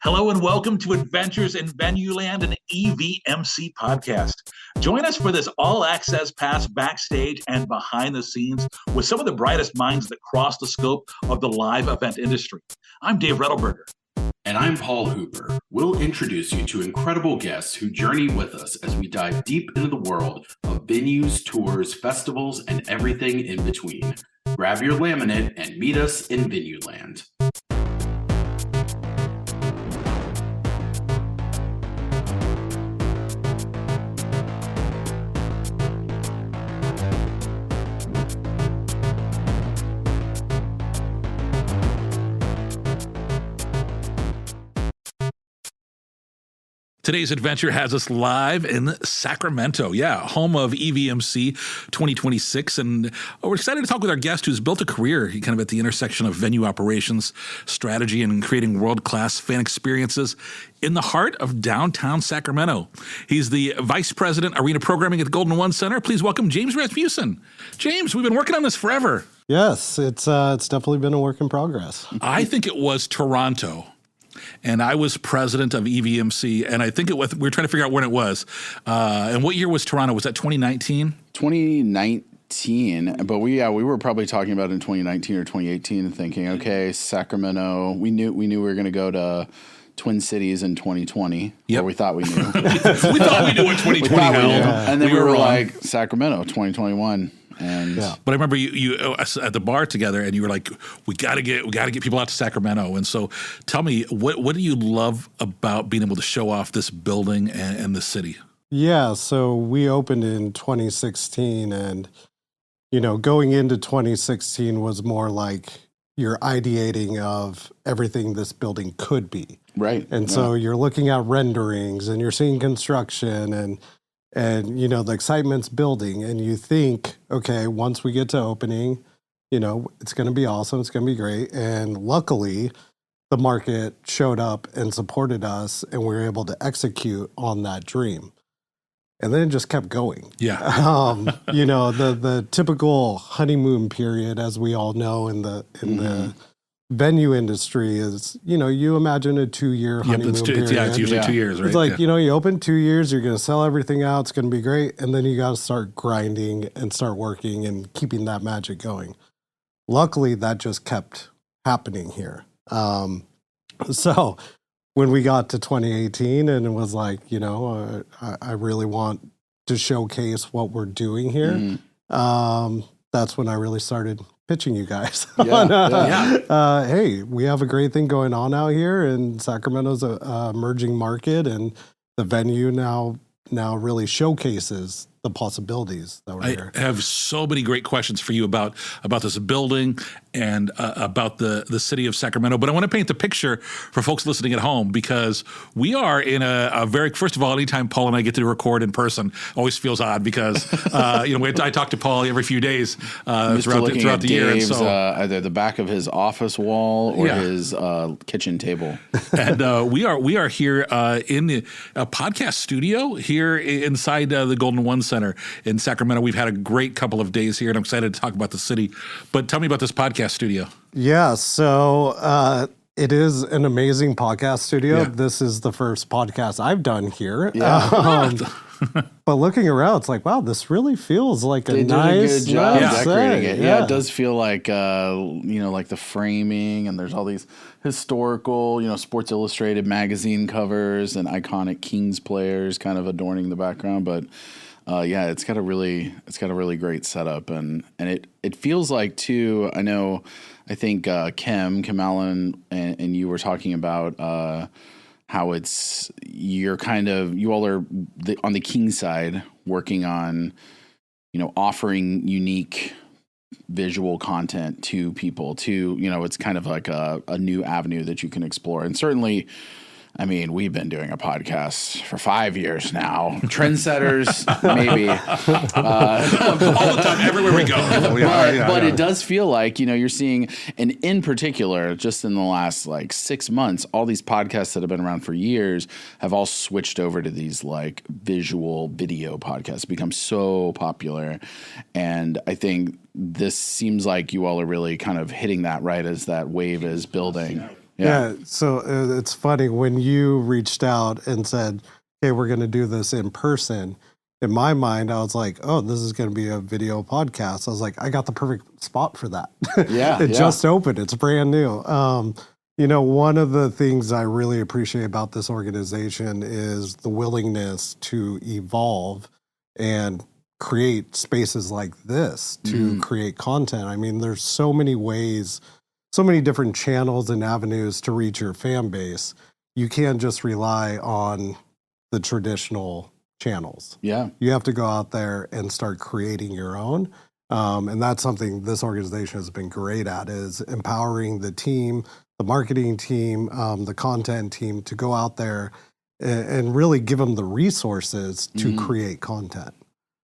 Hello and welcome to Adventures in Venueland, an EVMC podcast. Join us for this all-access pass backstage and behind the scenes with some of the brightest minds that cross the scope of the live event industry. I'm Dave Rettelberger. And I'm Paul Hooper. We'll introduce you to incredible guests who journey with us as we dive deep into the world of venues, tours, festivals, and everything in between. Grab your laminate and meet us in Venueland. Today's adventure has us live in Sacramento, home of EVMC 2026. And we're excited to talk with our guest who's built a career kind of at the intersection of venue operations, strategy, and creating world-class fan experiences in the heart of downtown Sacramento. He's the Vice President, Arena Programming at the Golden One Center. Please welcome James Rasmussen. James, we've been working on this forever. Yes, it's definitely been a work in progress. I think it was Toronto. And I was president of EVMC, and I think we were trying to figure out when it was. And what year was Toronto? Was that 2019? 2019, but we were probably talking about in 2019 or 2018, thinking, okay, Sacramento. We knew we were going to go to Twin Cities in 2020. Yep. Or we thought we knew. We thought we knew what 2020 held. And then we were like, Sacramento, 2021. But I remember you at the bar together, and you were like, "We got to get people out to Sacramento." And so, tell me, what do you love about being able to show off this building and the city? Yeah, so we opened in 2016, and going into 2016 was more like you're ideating of everything this building could be, right? And so you're looking at renderings, and you're seeing construction, and the excitement's building, and you think, okay, once we get to opening, it's going to be awesome. It's going to be great. And luckily, the market showed up and supported us, and we were able to execute on that dream. And then it just kept going. Yeah. The typical honeymoon period, as we all know in the venue industry, is you imagine a 2-year honeymoon period. Yeah, it's usually 2 years, right? It's like you open 2 years, you're going to sell everything out, it's going to be great, and then you got to start grinding and start working and keeping that magic going. Luckily, that just kept happening here. So when we got to 2018, and it was like, I really want to showcase what we're doing here. That's when I really started pitching you guys. Hey, we have a great thing going on out here, and Sacramento's a emerging market, and the venue now really showcases the possibilities that were here. I have so many great questions for you about this building and about the city of Sacramento. But I want to paint the picture for folks listening at home, because we are in a very, first of all, anytime Paul and I get to record in person, always feels odd because, I talk to Paul every few days throughout the year. And so, either the back of his office wall or his kitchen table. And we are here in a podcast studio here inside the Golden One Center in Sacramento. We've had a great couple of days here, and I'm excited to talk about the city. But tell me about this podcast studio. Yeah, so it is an amazing podcast studio. Yeah. This is the first podcast I've done here. Yeah. But looking around, it's like, wow, this really feels like a nice good job decorating set. it. Yeah, it does feel like like the framing, and there's all these historical, Sports Illustrated magazine covers and iconic Kings players kind of adorning the background. But it's got a really great setup, and it feels like too. I think Kim Allen and you were talking about how you all are on the King side working on, offering unique visual content to people it's kind of like a new avenue that you can explore. And certainly, we've been doing a podcast for 5 years now. Trendsetters, maybe. All the time, everywhere we go. But it does feel like, you're seeing, and in particular, just in the last 6 months, all these podcasts that have been around for years have all switched over to these visual video podcasts, become so popular. And I think this seems like you all are really kind of hitting that right as that wave is building. Yeah. So it's funny when you reached out and said, "Hey, we're going to do this in person." In my mind, I was like, "Oh, this is going to be a video podcast." I was like, "I got the perfect spot for that." Yeah, It yeah. just opened. It's brand new. One of the things I really appreciate about this organization is the willingness to evolve and create spaces like this to create content. I mean, there's so many ways, so many different channels and avenues to reach your fan base. You can't just rely on the traditional channels. Yeah. You have to go out there and start creating your own. And that's something this organization has been great at, is empowering the team, the marketing team, the content team to go out there and really give them the resources to create content.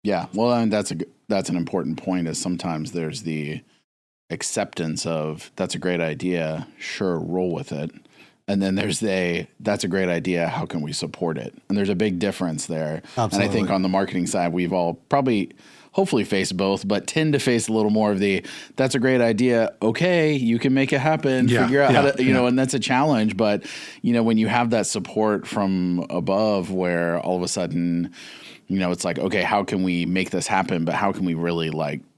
Yeah. Well, and that's an important point, is sometimes there's the acceptance of that's a great idea. Sure. Roll with it. And then there's that's a great idea. How can we support it? And there's a big difference there. Absolutely. And I think on the marketing side, we've all hopefully face both, but tend to face a little more of that's a great idea. Okay, you can make it happen. Figure out how to, and that's a challenge. But, when you have that support from above where all of a sudden, it's like, okay, how can we make this happen? But how can we really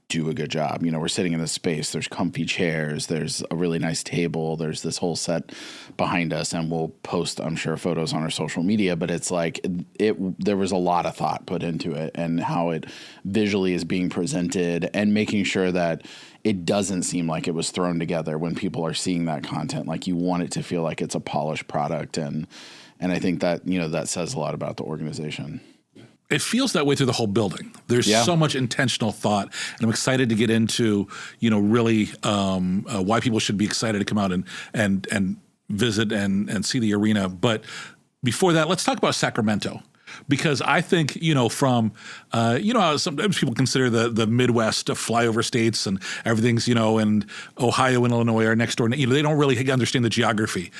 do a good job? We're sitting in this space. There's comfy chairs. There's a really nice table. There's this whole set behind us, and we'll post, I'm sure, photos on our social media. But it's like there was a lot of thought put into it, and how it visually is being presented, and making sure that it doesn't seem like it was thrown together when people are seeing that content. Like, you want it to feel like it's a polished product, and I think that that says a lot about the organization. It feels that way through the whole building. There's so much intentional thought, and I'm excited to get into, really why people should be excited to come out and visit and see the arena. But before that, let's talk about Sacramento, because I think, from, how sometimes people consider the Midwest flyover states and everything's, and Ohio and Illinois are next door. They don't really understand the geography.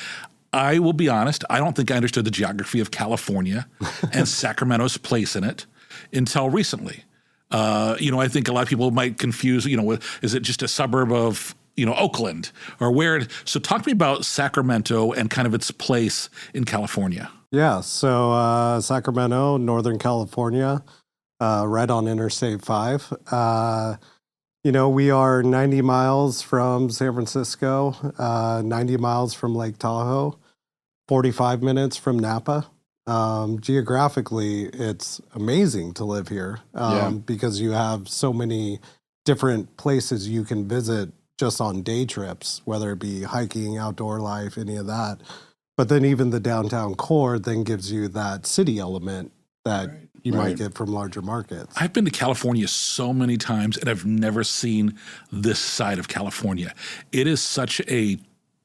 I will be honest, I don't think I understood the geography of California and Sacramento's place in it until recently. I think a lot of people might confuse, is it just a suburb of, Oakland or where? So talk to me about Sacramento and kind of its place in California. Yeah, so Sacramento, Northern California, right on Interstate 5. We are 90 miles from San Francisco, 90 miles from Lake Tahoe, 45 minutes from Napa. Geographically, it's amazing to live here because you have so many different places you can visit just on day trips, whether it be hiking, outdoor life, any of that. But then even the downtown core then gives you that city element that you might get from larger markets. I've been to California so many times, and I've never seen this side of California. It is such a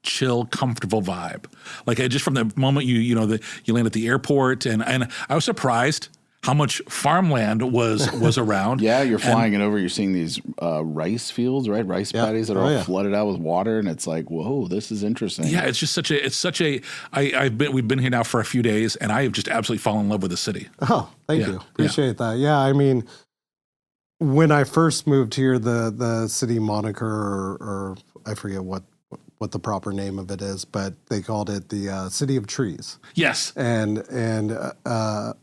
chill, comfortable vibe. Like, just from the moment you land at the airport, and I was surprised how much farmland was around. Yeah, you're flying it over. You're seeing these rice fields, right? Rice paddies that are all flooded out with water, and it's like, whoa, this is interesting. Yeah, it's just we've been here now for a few days, and I have just absolutely fallen in love with the city. Oh, thank you. Appreciate that. Yeah, I mean, when I first moved here, the city moniker, or I forget what the proper name of it is, but they called it the City of Trees. Yes. And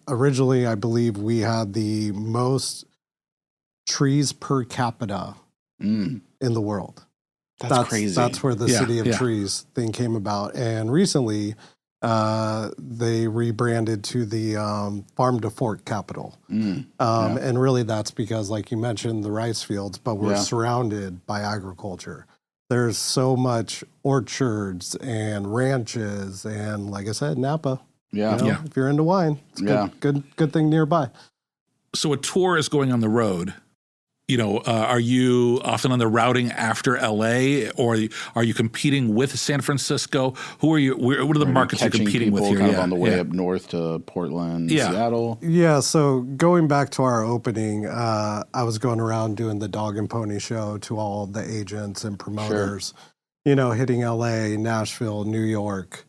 originally, I believe we had the most trees per capita in the world. That's crazy. That's where the City of Trees thing came about. And recently, they rebranded to the Farm to Fork capital. And really, that's because, like you mentioned, the rice fields, but we're surrounded by agriculture. There's so much orchards and ranches, and like I said, Napa. Yeah. If you're into wine, it's a good thing nearby. So a tour is going on the road. Are you often on the routing after LA, or are you competing with San Francisco? Who are you? What are the markets you're competing with here? Kind of on the way up north to Portland, Seattle. Yeah. So going back to our opening, I was going around doing the dog and pony show to all the agents and promoters. Hitting LA, Nashville, New York,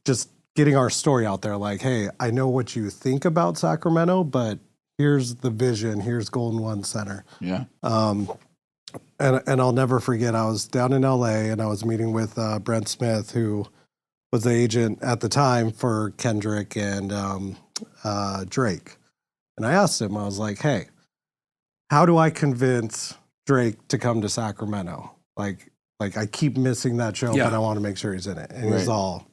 just getting our story out there. Like, hey, I know what you think about Sacramento, but here's the vision. Here's Golden One Center. Yeah. and I'll never forget, I was down in LA and I was meeting with Brent Smith, who was the agent at the time for Kendrick and Drake. And I asked him, I was like, hey, how do I convince Drake to come to Sacramento? Like I keep missing that show, but I want to make sure he's in it. And he's all,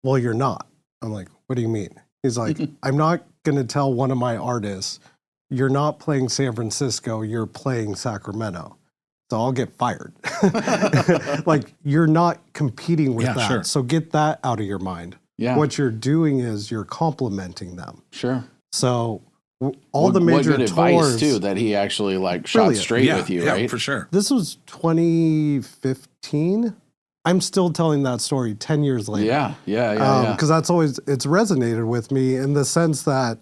well, you're not. I'm like, what do you mean? He's like, I'm not going to tell one of my artists, you're not playing San Francisco, you're playing Sacramento. So I'll get fired. Like, you're not competing with that. Sure. So get that out of your mind. Yeah. What you're doing is you're complimenting them. Sure. So all the major good tours advice too, that he actually like shot straight with you, right? For sure. This was 2015. I'm still telling that story 10 years later. Yeah. Because that's always, it's resonated with me in the sense that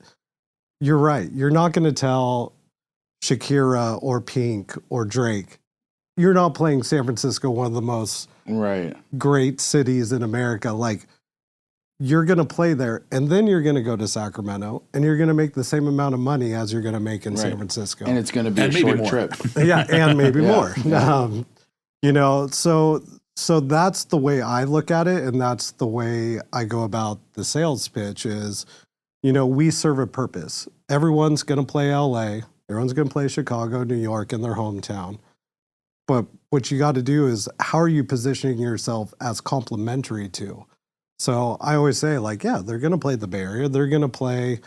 you're right. You're not going to tell Shakira or Pink or Drake, you're not playing San Francisco, one of the most great cities in America. Like, you're going to play there, and then you're going to go to Sacramento, and you're going to make the same amount of money as you're going to make in San Francisco. And it's going to be a short trip. Yeah, and maybe more. You know, so that's the way I look at it, and that's the way I go about the sales pitch is, you know, we serve a purpose. Everyone's going to play LA. Everyone's going to play Chicago, New York in their hometown. But what you got to do is, how are you positioning yourself as complementary to? So I always say, like, yeah, they're going to play the Bay Area. They're going to play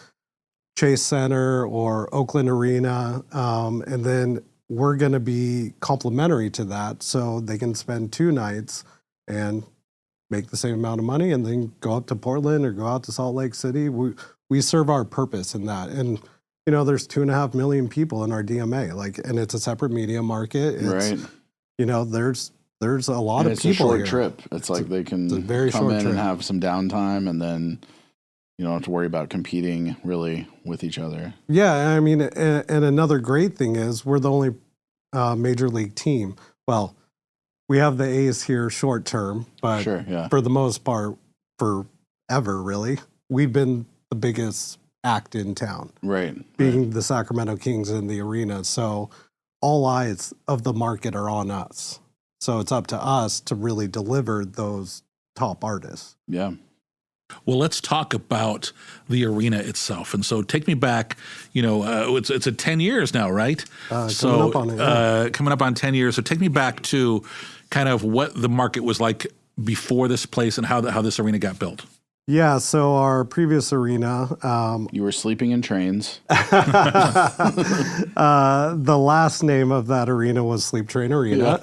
Chase Center or Oakland Arena. And then we're going to be complementary to that so they can spend 2 nights and make the same amount of money and then go up to Portland or go out to Salt Lake City. We serve our purpose in that. And, you know, there's 2.5 million people in our DMA, like, and it's a separate media market. It's, you know, there's a lot of people here. It's a short trip. It's like they can come in and have some downtime, and then you don't have to worry about competing really with each other. Yeah, I mean, and another great thing is we're the only major league team. Well, we have the A's here short term, but for the most part, forever really, we've been the biggest act in town. Being the Sacramento Kings in the arena. So all eyes of the market are on us. So it's up to us to really deliver those top artists. Yeah. Well, let's talk about the arena itself. And so take me back, you know, it's a 10 years now, right? Coming up on it. Coming up on 10 years. So take me back to kind of what the market was like before this place and how this arena got built. Yeah, so our previous arena... you were sleeping in trains. The last name of that arena was Sleep Train Arena.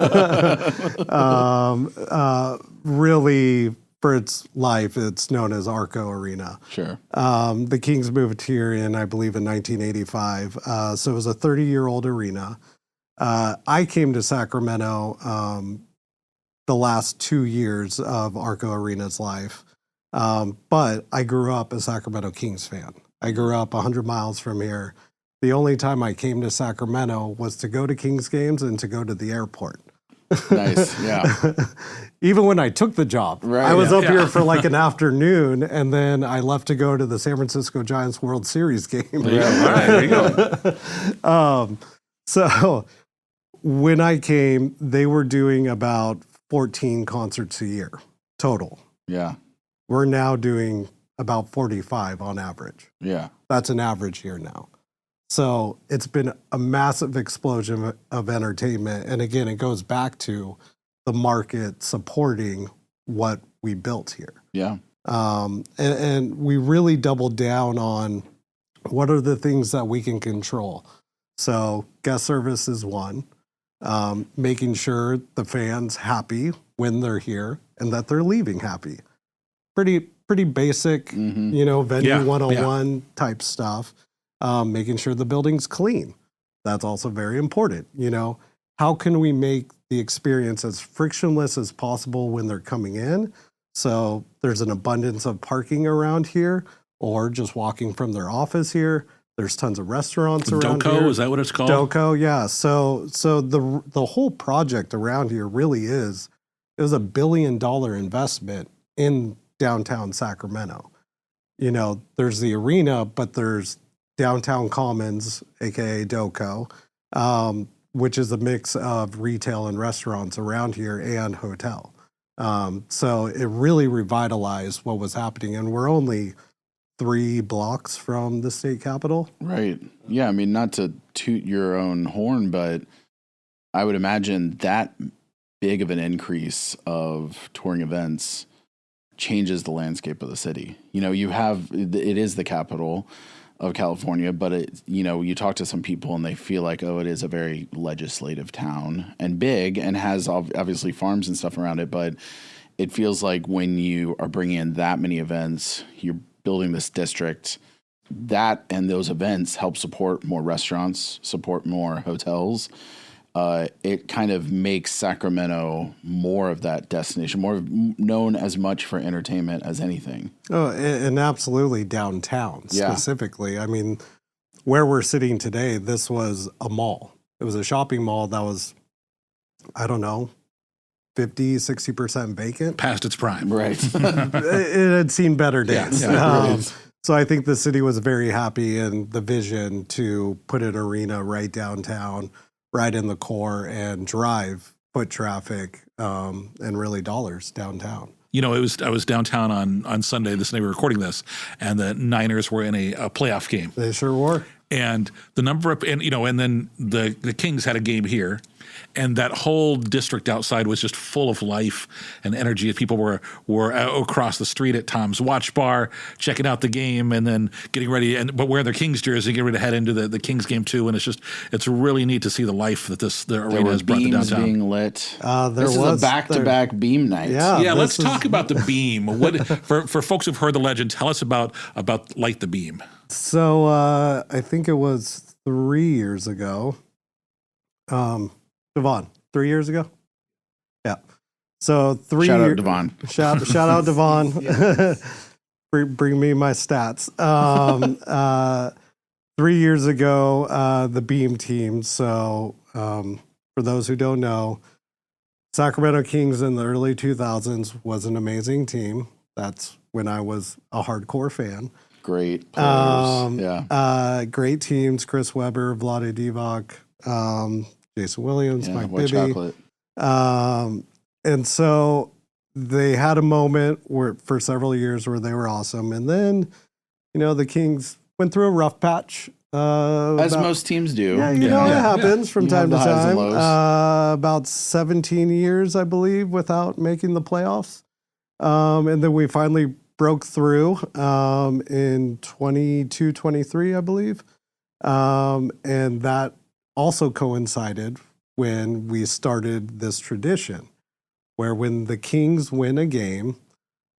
Really, for its life, it's known as Arco Arena. Sure. The Kings moved here I believe, in 1985. So it was a 30-year-old arena. I came to Sacramento the last 2 years of Arco Arena's life. But I grew up a Sacramento Kings fan. I grew up 100 miles from here. The only time I came to Sacramento was to go to Kings games and to go to the airport. Nice, yeah. Even when I took the job, I was up here for like an afternoon, and then I left to go to the San Francisco Giants World Series game. There you go. So when I came, they were doing about 14 concerts a year total. Yeah. We're now doing about 45 on average. Yeah. That's an average year now. So it's been a massive explosion of entertainment. And again, it goes back to the market supporting what we built here. Yeah. And we really doubled down on what are the things that we can control. So guest service is one. Making sure the fans happy when they're here and that they're leaving happy. Pretty basic, you know, venue 101 type stuff. Making sure the building's clean. That's also very important. You know, how can we make the experience as frictionless as possible when they're coming in? So there's an abundance of parking around here, or just walking from their office here. There's tons of restaurants around here. Doco, is that what it's called? Doco, yeah. So the whole project around here really is, it was $1 billion investment in downtown Sacramento. You know, there's the arena, but there's downtown commons, aka Doco. which is a mix of retail and restaurants around here and hotel. So it really revitalized what was happening. And we're only 3 blocks from the state capitol. Right. Yeah. I mean, not to toot your own horn, but I would imagine that big of an increase of touring events changes the landscape of the city. You know, it is the capital of California, but you talk to some people and they feel like, oh, it is a very legislative town and big and has obviously farms and stuff around it. But it feels like when you are bringing in that many events, you're building this district, that and those events help support more restaurants, support more hotels. It kind of makes Sacramento more of that destination, more known as much for entertainment as anything. Oh, and absolutely downtown specifically. I mean, where we're sitting today, this was a mall. It was a shopping mall that was, I don't know, 50, 60% vacant. Past its prime. Right. It had seen better days. Yeah, so I think the city was very happy in the vision to put an arena right downtown, right in the core, and drive foot traffic and really dollars downtown. You know, I was downtown on Sunday, this day we're recording this, and the Niners were in a playoff game. They sure were. And the number of, and then the Kings had a game here, and that whole district outside was just full of life and energy. People were across the street at Tom's Watch Bar, checking out the game, and then getting ready, but wearing their Kings jersey, getting ready to head into the Kings game too. And it's really neat to see the life that the arena has brought to downtown. Being lit. This is a back-to-back beam night. Yeah, let's talk about the beam. What for folks who've heard the legend, tell us about Light the Beam. So I think it was 3 years ago. Devon, 3 years ago? Yeah. So 3 Shout years. out Devon. Shout out Devon. Bring me my stats. 3 years ago, the Beam team. So for those who don't know, Sacramento Kings in the early 2000s was an amazing team. That's when I was a hardcore fan. Great players. Great teams. Chris Webber, Vlade Divac, Jason Williams, Mike White Bibby. chocolate. And so they had a moment for several years where they were awesome. And then, the Kings went through a rough patch. As most teams do. Yeah, it happens from time to have the highs and time. lows. About 17 years, I believe, without making the playoffs. And then we finally broke through in 22-23, I believe. And that also coincided when we started this tradition where when the Kings win a game,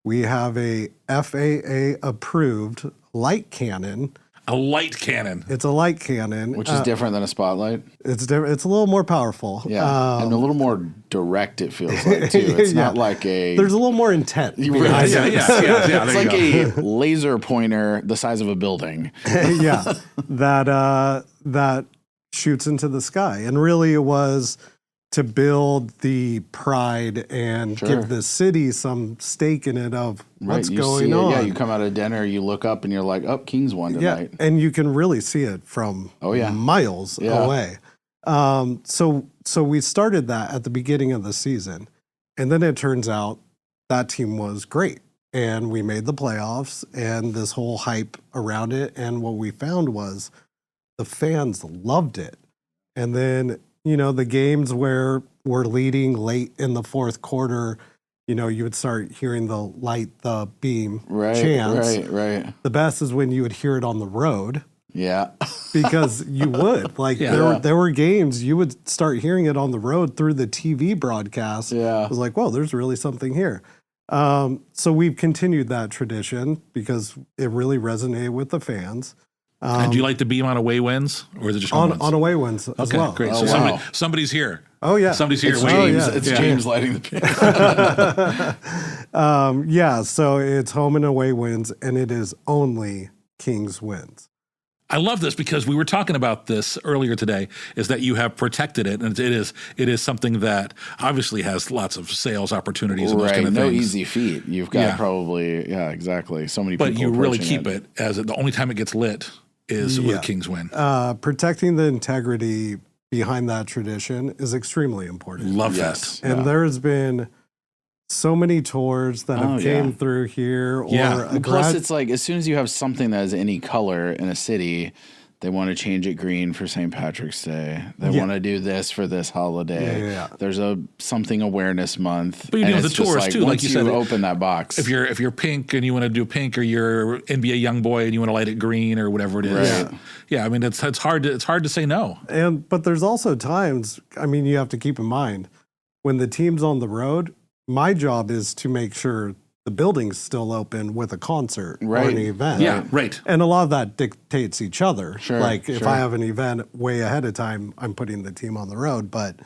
we have a FAA-approved light cannon. A light cannon. It's a light cannon. Which is different than a spotlight. It's different. It's a little more powerful. Yeah, and a little more direct, it feels like, too. It's not like a... There's a little more intent. Right. Yeah. It's like a laser pointer the size of a building. Yeah, that shoots into the sky. And really it was to build the pride and give the city some stake in it of what's going on. Yeah, you come out of dinner, you look up and you're like, oh, Kings won tonight. Yeah, and you can really see it from miles away. So we started that at the beginning of the season. And then it turns out that team was great. And we made the playoffs and this whole hype around it. And what we found was the fans loved it. And then, the games where we're leading late in the fourth quarter, you would start hearing the light the beam chants. Right. The best is when you would hear it on the road. Yeah. Because you would. There were games, you would start hearing it on the road through the TV broadcast. Yeah. It was like, whoa, there's really something here. So we've continued that tradition because it really resonated with the fans. And do you like the beam on away wins, or is it just home wins? On away wins as well? Great. Oh, So somebody's here. Oh yeah, Somebody's here. It's waiting. James. It's James lighting the beam. So it's home and away wins, and it is only Kings wins. I love this because we were talking about this earlier today, is that you have protected it, and it is something that obviously has lots of sales opportunities and those kind of no things. easy feat. You've got probably, exactly. So many people But you really approaching keep it as the only time it gets lit is with Kings win. Protecting the integrity behind that tradition is extremely important. Love Yes. that. And there's been so many tours that have came through here. Or Yeah. a Plus, it's like as soon as you have something that has any color in a city, they want to change it green for St. Patrick's Day. They want to do this for this holiday. Yeah. There's a something awareness month. But you and know, the it's just tours too, like once you said, open that box. If you're pink and you want to do pink, or you're NBA young boy and you want to light it green or whatever it is. Right. Yeah. I mean, it's hard to say no. but there's also times, I mean, you have to keep in mind when the team's on the road, my job is to make sure the building's still open with a concert or an event. Yeah, right. And a lot of that dictates each other. Sure, Like if I have an event way ahead of time, I'm putting the team on the road. But,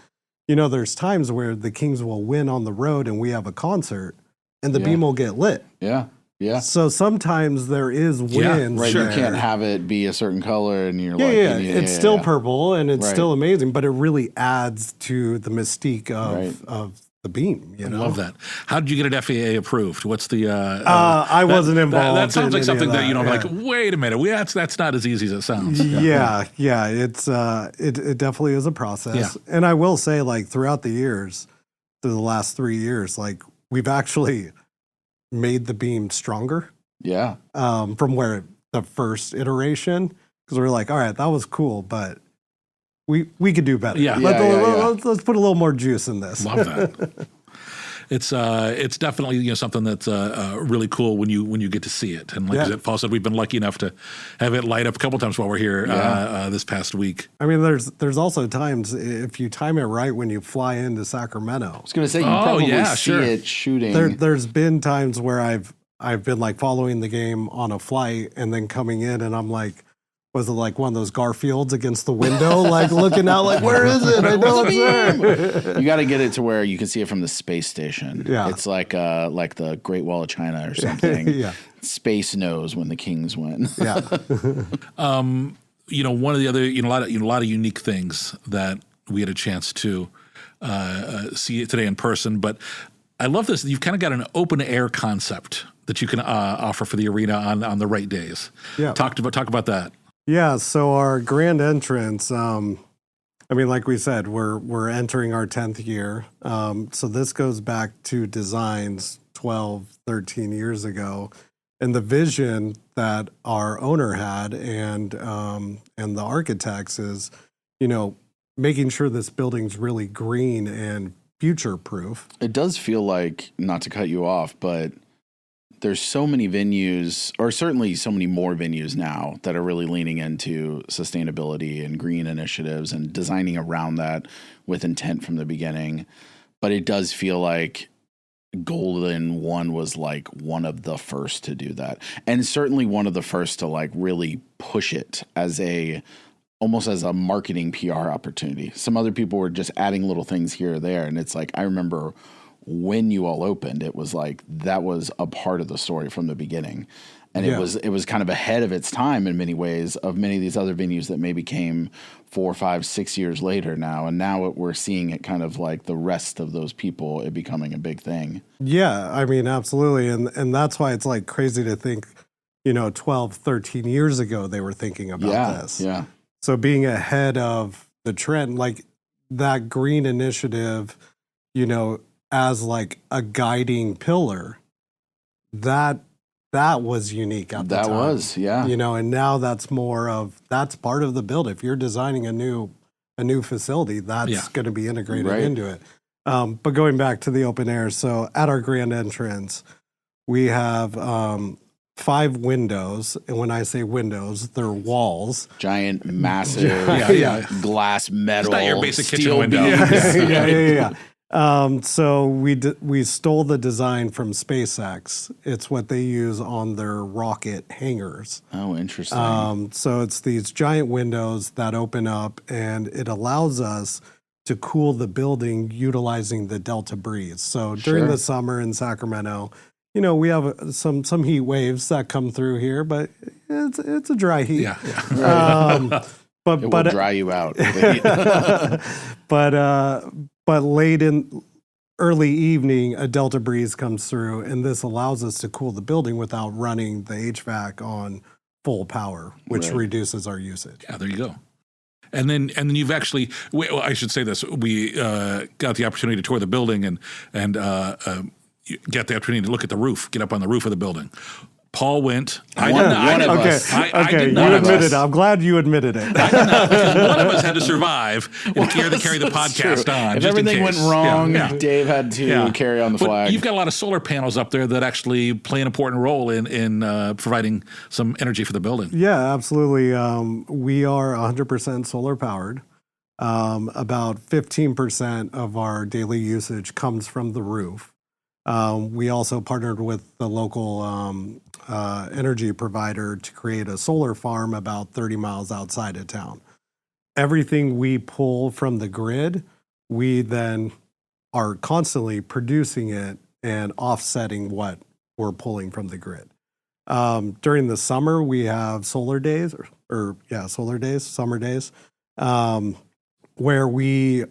you know, there's times where the Kings will win on the road and we have a concert and the beam will get lit. Yeah. Yeah. So sometimes there is wins. Right. there. You can't have it be a certain color and you're Yeah, like, it's still purple and it's Right. still amazing, but it really adds to the mystique of the beam. You I know? love that. How did you get it FAA approved? What's the? I wasn't involved. That sounds in like something that, you know, yeah. like, wait a minute, that's not as easy as it sounds. Yeah, it's it definitely is a process. Yeah. And I will say, like throughout the years, through the last 3 years, like we've actually made the beam stronger. Yeah. From where the first iteration, because we're like, all right, that was cool, but we could do better. Yeah. Let's put a little more juice in this. Love that. It's definitely, you know, something that's really cool when you get to see it. And like Paul said, we've been lucky enough to have it light up a couple times while we're here this past week. I mean, there's also times if you time it right when you fly into Sacramento. I was going to say, you probably see it shooting. There's been times where I've been like following the game on a flight and then coming in and I'm like, was it like one of those Garfields against the window, like looking out, like, where is it? I know it's there. You got to get it to where you can see it from the space station. Yeah. It's like the Great Wall of China or something. Yeah. Space knows when the Kings win. Yeah. You know, one of the other, you know, a lot of unique things that we had a chance to see today in person. But I love this. You've kind of got an open air concept that you can offer for the arena on the right days. Yeah. Talk about that. Yeah, so our grand entrance, I mean, like we said, we're entering our 10th year. So this goes back to designs 12, 13 years ago. And the vision that our owner had and the architects is, you know, making sure this building's really green and future-proof. It does feel like, not to cut you off, but there's so many venues, or certainly so many more venues now that are really leaning into sustainability and green initiatives and designing around that with intent from the beginning. But it does feel like Golden One was like one of the first to do that. And certainly one of the first to like really push it as almost as a marketing PR opportunity. Some other people were just adding little things here or there. And it's like, I remember when you all opened, it was like that was a part of the story from the beginning. And it was kind of ahead of its time in many ways of many of these other venues that maybe came 4, 5, 6 years later now. And now we're seeing it kind of like the rest of those people, it becoming a big thing. Yeah, I mean, absolutely. And that's why it's like crazy to think, you know, 12, 13 years ago, they were thinking about this. Yeah. So being ahead of the trend, like that green initiative, you know, as like a guiding pillar, that was unique at the time. That was, yeah. You know, and now that's part of the build. If you're designing a new facility, that's going to be integrated into it. But going back to the open air, so at our grand entrance, we have 5 windows, and when I say windows, they're walls. Giant, massive, glass, metal, It's not your basic kitchen steel window. beams. Yeah. So we stole the design from SpaceX. It's what they use on their rocket hangars. Oh, interesting. So it's these giant windows that open up, and it allows us to cool the building utilizing the Delta breeze. So during the summer in Sacramento, you know, we have some heat waves that come through here, but it's a dry heat. Yeah. It will dry you out. But late in early evening, a Delta breeze comes through, and this allows us to cool the building without running the HVAC on full power, which reduces our usage. Yeah, there you go. And then you've actually, well, I should say this, we got the opportunity to tour the building and get the opportunity to look at the roof, get up on the roof of the building. Paul went. I did not. Okay, you admitted it. I'm glad you admitted it. I did not, because one of us had to survive and carry the podcast on. If just in everything went case. wrong, Dave had to carry on the flag. But you've got a lot of solar panels up there that actually play an important role in providing some energy for the building. Yeah, absolutely. We are 100% solar powered. About 15% of our daily usage comes from the roof. We also partnered with the local energy provider to create a solar farm about 30 miles outside of town. Everything we pull from the grid, we then are constantly producing it and offsetting what we're pulling from the grid. During the summer, we have solar days, summer days, where we're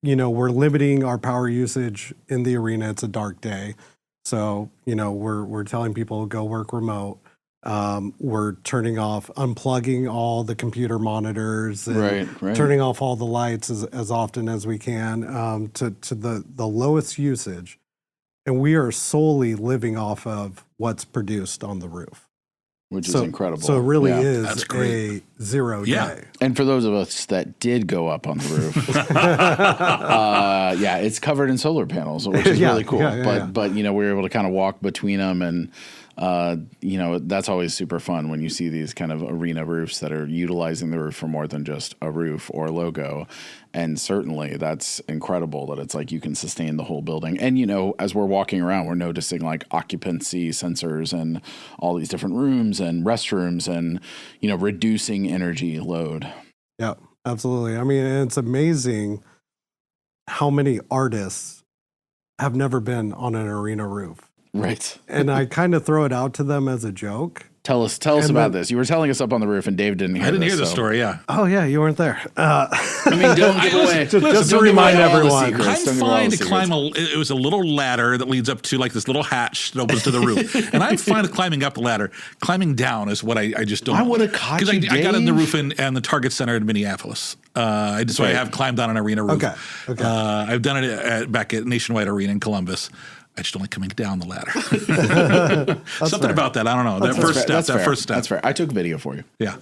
limiting our power usage in the arena. It's a dark day. So, we're telling people go work remote. We're unplugging all the computer monitors and turning off all the lights as often as we can to the lowest usage. And we are solely living off of what's produced on the roof. Which is incredible. So it really is That's great. a 0 day. And for those of us that did go up on the roof, it's covered in solar panels, which is really cool. But we were able to kind of walk between them, and that's always super fun when you see these kind of arena roofs that are utilizing the roof for more than just a roof or logo. And certainly that's incredible that it's like you can sustain the whole building. And, as we're walking around, we're noticing like occupancy sensors and all these different rooms and restrooms and, reducing energy load. Yeah, absolutely. I mean, it's amazing how many artists have never been on an arena roof. Right. And I kind of throw it out to them as a joke. Tell us about this. You were telling us up on the roof, and Dave didn't hear. I didn't hear the story. Yeah. Oh yeah, you weren't there. Don't give away. Just to remind everyone, I'm fine to climb it was a little ladder that leads up to like this little hatch that opens to the roof, and I'm fine with climbing up a ladder. Climbing down is what I just don't. I would have caught you, because I got in the roof and the Target Center in Minneapolis. I have climbed on an arena roof. Okay. I've done it back at Nationwide Arena in Columbus. I just don't like coming down the ladder. Something fair. About that. I don't know. That first step. That's fair. I took video for you. Yeah.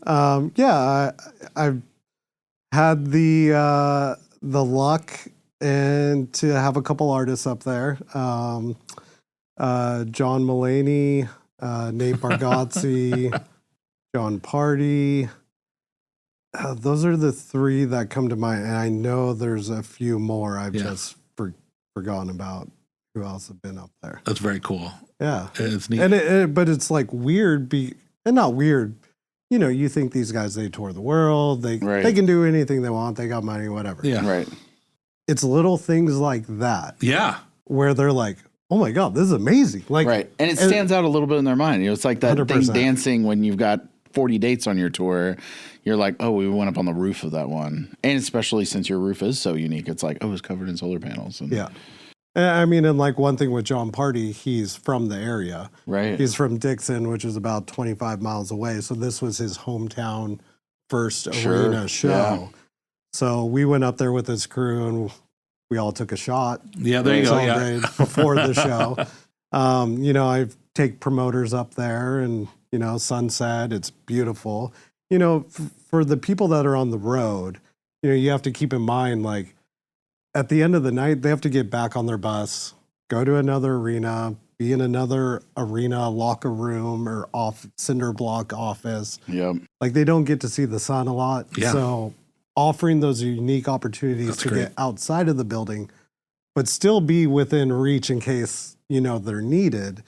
I've had the luck and to have a couple artists up there. John Mulaney, Nate Bargatze, John Party. Those are the three that come to mind. And I know there's a few more I've just forgotten about. Who else have been up there? That's very cool. Yeah, it's neat. And but it's like weird, and not weird. You think these guys, they tour the world. They can do anything they want. They got money, whatever. Yeah, right. It's little things like that. Yeah, where they're like, "Oh my god, this is amazing!" Like, and it stands out a little bit in their mind. It's like that 100%. thing dancing when you've got 40 dates on your tour. You're like, oh, we went up on the roof of that one, and especially since your roof is so unique, it's like, oh, it's covered in solar panels. And I mean, and like one thing with John Party, he's from the area. Right. He's from Dixon, which is about 25 miles away. So this was his hometown first arena show. Yeah. So we went up there with his crew and we all took a shot. Yeah, there you go. Yeah. Before the show. I take promoters up there and, sunset. It's beautiful. For the people that are on the road, you have to keep in mind, like, at the end of the night, they have to get back on their bus, go to another arena, be in another arena locker room or cinder block office. Yep. Like they don't get to see the sun a lot. Yeah. So offering those unique opportunities to get outside of the building, but still be within reach in case, they're needed,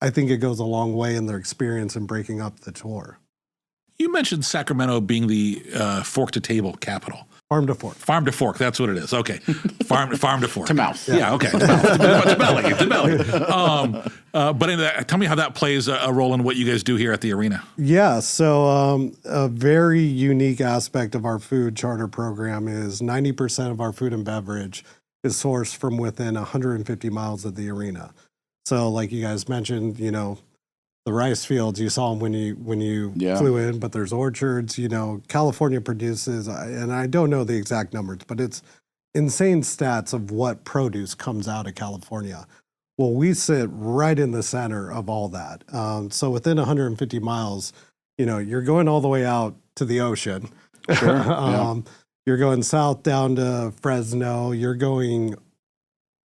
I think it goes a long way in their experience in breaking up the tour. You mentioned Sacramento being the fork to table capital. Farm to fork. Farm to fork. That's what it is. Okay. Farm to fork. To mouth. Yeah. Okay. To mouth. To belly. But tell me how that plays a role in what you guys do here at the arena. Yeah. So a very unique aspect of our food charter program is 90% of our food and beverage is sourced from within 150 miles of the arena. So like you guys mentioned, the rice fields. You saw them when you flew in, but there's orchards. California produces, and I don't know the exact numbers, but it's insane stats of what produce comes out of California. Well, we sit right in the center of all that. So within 150 miles, you're going all the way out to the ocean. Sure. You're going south down to Fresno. You're going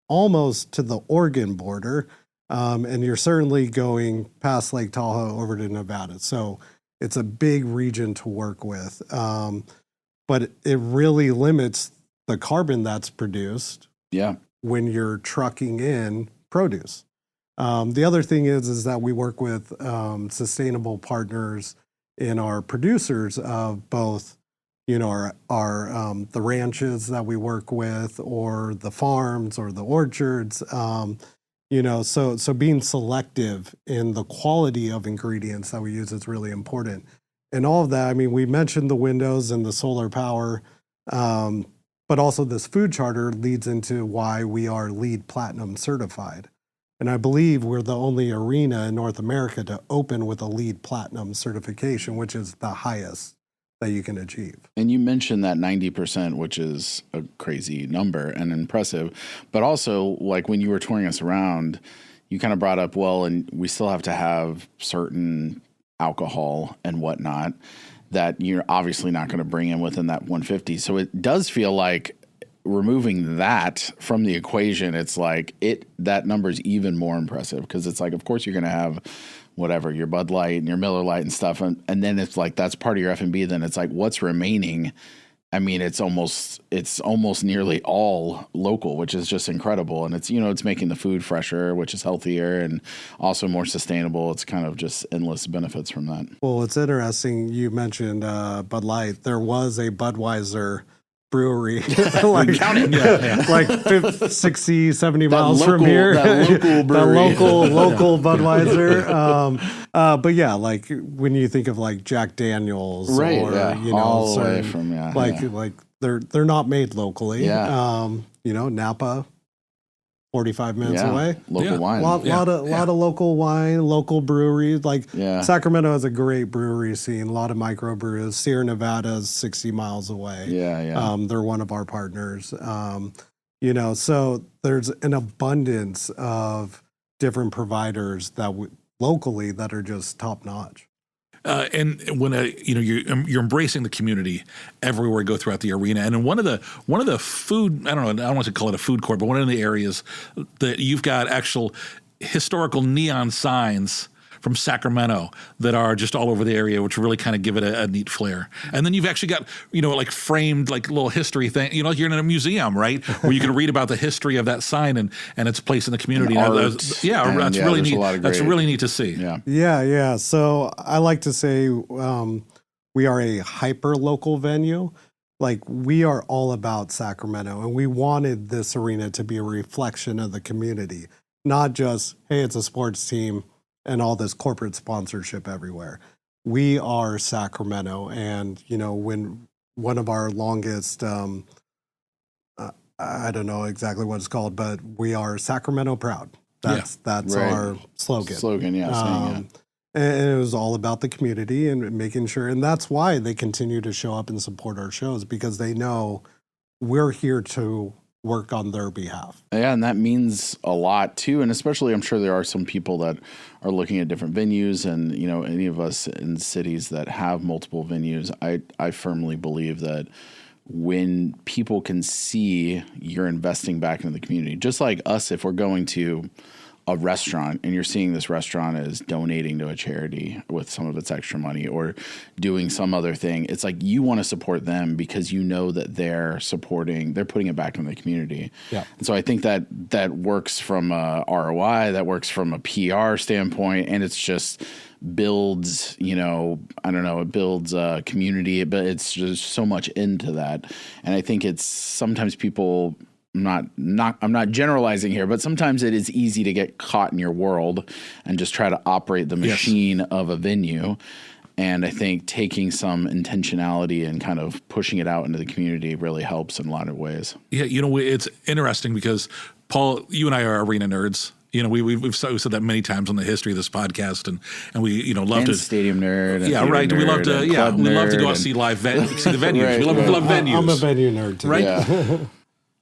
almost to the Oregon border. And you're certainly going past Lake Tahoe over to Nevada. So it's a big region to work with. But it really limits the carbon that's produced when you're trucking in produce. The other thing is that we work with sustainable partners in our producers of both, our the ranches that we work with, or the farms or the orchards. So being selective in the quality of ingredients that we use is really important. And all of that, I mean, we mentioned the windows and the solar power, but also this food charter leads into why we are LEED Platinum certified. And I believe we're the only arena in North America to open with a LEED Platinum certification, which is the highest that you can achieve. And you mentioned that 90%, which is a crazy number and impressive. But also, like when you were touring us around, you kind of brought up, and we still have to have certain alcohol and whatnot that you're obviously not going to bring in within that 150. So it does feel like removing that from the equation, it's like that number is even more impressive, because it's like, of course, you're going to have whatever, your Bud Light and your Miller Lite and stuff. And then it's like, that's part of your F&B. Then it's like, what's remaining? I mean, it's almost nearly all local, which is just incredible. And it's, it's making the food fresher, which is healthier and also more sustainable. It's kind of just endless benefits from that. Well, it's interesting. You mentioned Bud Light. There was a Budweiser brewery like 60, 70 miles from here. That local brewery. local Budweiser. But yeah, like when you think of like Jack Daniels, right? Or all the way from like they're not made locally. Yeah. Napa, 45 minutes away. Local wine. Lot of local wine, local breweries. Like Sacramento has a great brewery scene, a lot of microbrews. Sierra Nevada is 60 miles away. They're one of our partners. So there's an abundance of different providers that locally that are just top notch. And when you're embracing the community everywhere you go throughout the arena, and in one of the food, I don't want to call it a food court, but one of the areas that you've got actual historical neon signs from Sacramento that are just all over the area, which really kind of give it a neat flair. And then you've actually got, like framed like little history thing, like you're in a museum, right? Where you can read about the history of that sign and its place in the community. That's really neat. That's really neat to see. Yeah. So I like to say we are a hyper local venue. Like we are all about Sacramento, and we wanted this arena to be a reflection of the community, not just, hey, it's a sports team and all this corporate sponsorship everywhere. We are Sacramento, and when one of our longest, I don't know exactly what it's called, but we are Sacramento proud. That's right. Our slogan. And it was all about the community and making sure, and that's why they continue to show up and support our shows, because they know we're here to work on their behalf. Yeah, and that means a lot too. And especially, I'm sure there are some people that are looking at different venues, and any of us in cities that have multiple venues, I firmly believe that when people can see you're investing back into the community, just like us, if we're going to a restaurant and you're seeing this restaurant is donating to a charity with some of its extra money or doing some other thing, it's like you want to support them because you know that they're putting it back in the community. Yeah. And so I think that works from a ROI, that works from a PR standpoint, and it's just builds, it builds a community, but it's just so much into that. And I think it's sometimes people, I'm not generalizing here, but sometimes it is easy to get caught in your world and just try to operate the machine of a venue. And I think taking some intentionality and kind of pushing it out into the community really helps in a lot of ways. Yeah, it's interesting because Paul, you and I are arena nerds, You know, we've said that many times on the history of this podcast, and we love And to stadium nerd. And yeah, right. theater We love nerd to and yeah, club we love to nerd go out and- see live see the venues. Right, we love venues. I'm a venue nerd too. Right? Yeah.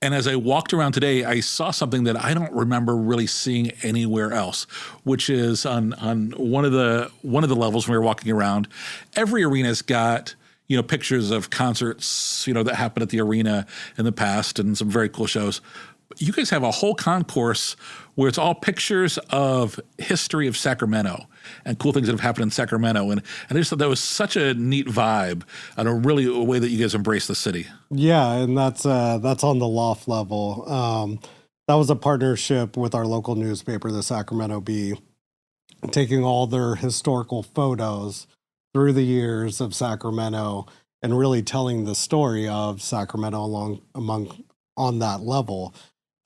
And as I walked around today, I saw something that I don't remember really seeing anywhere else, which is on one of the levels when we were walking around. Every arena's got pictures of concerts that happened at the arena in the past and some very cool shows. But you guys have a whole concourse where it's all pictures of history of Sacramento and cool things that have happened in Sacramento. And I just thought that was such a neat vibe and a way that you guys embrace the city. Yeah, and that's on the loft level. That was a partnership with our local newspaper, the Sacramento Bee, taking all their historical photos through the years of Sacramento and really telling the story of Sacramento on that level.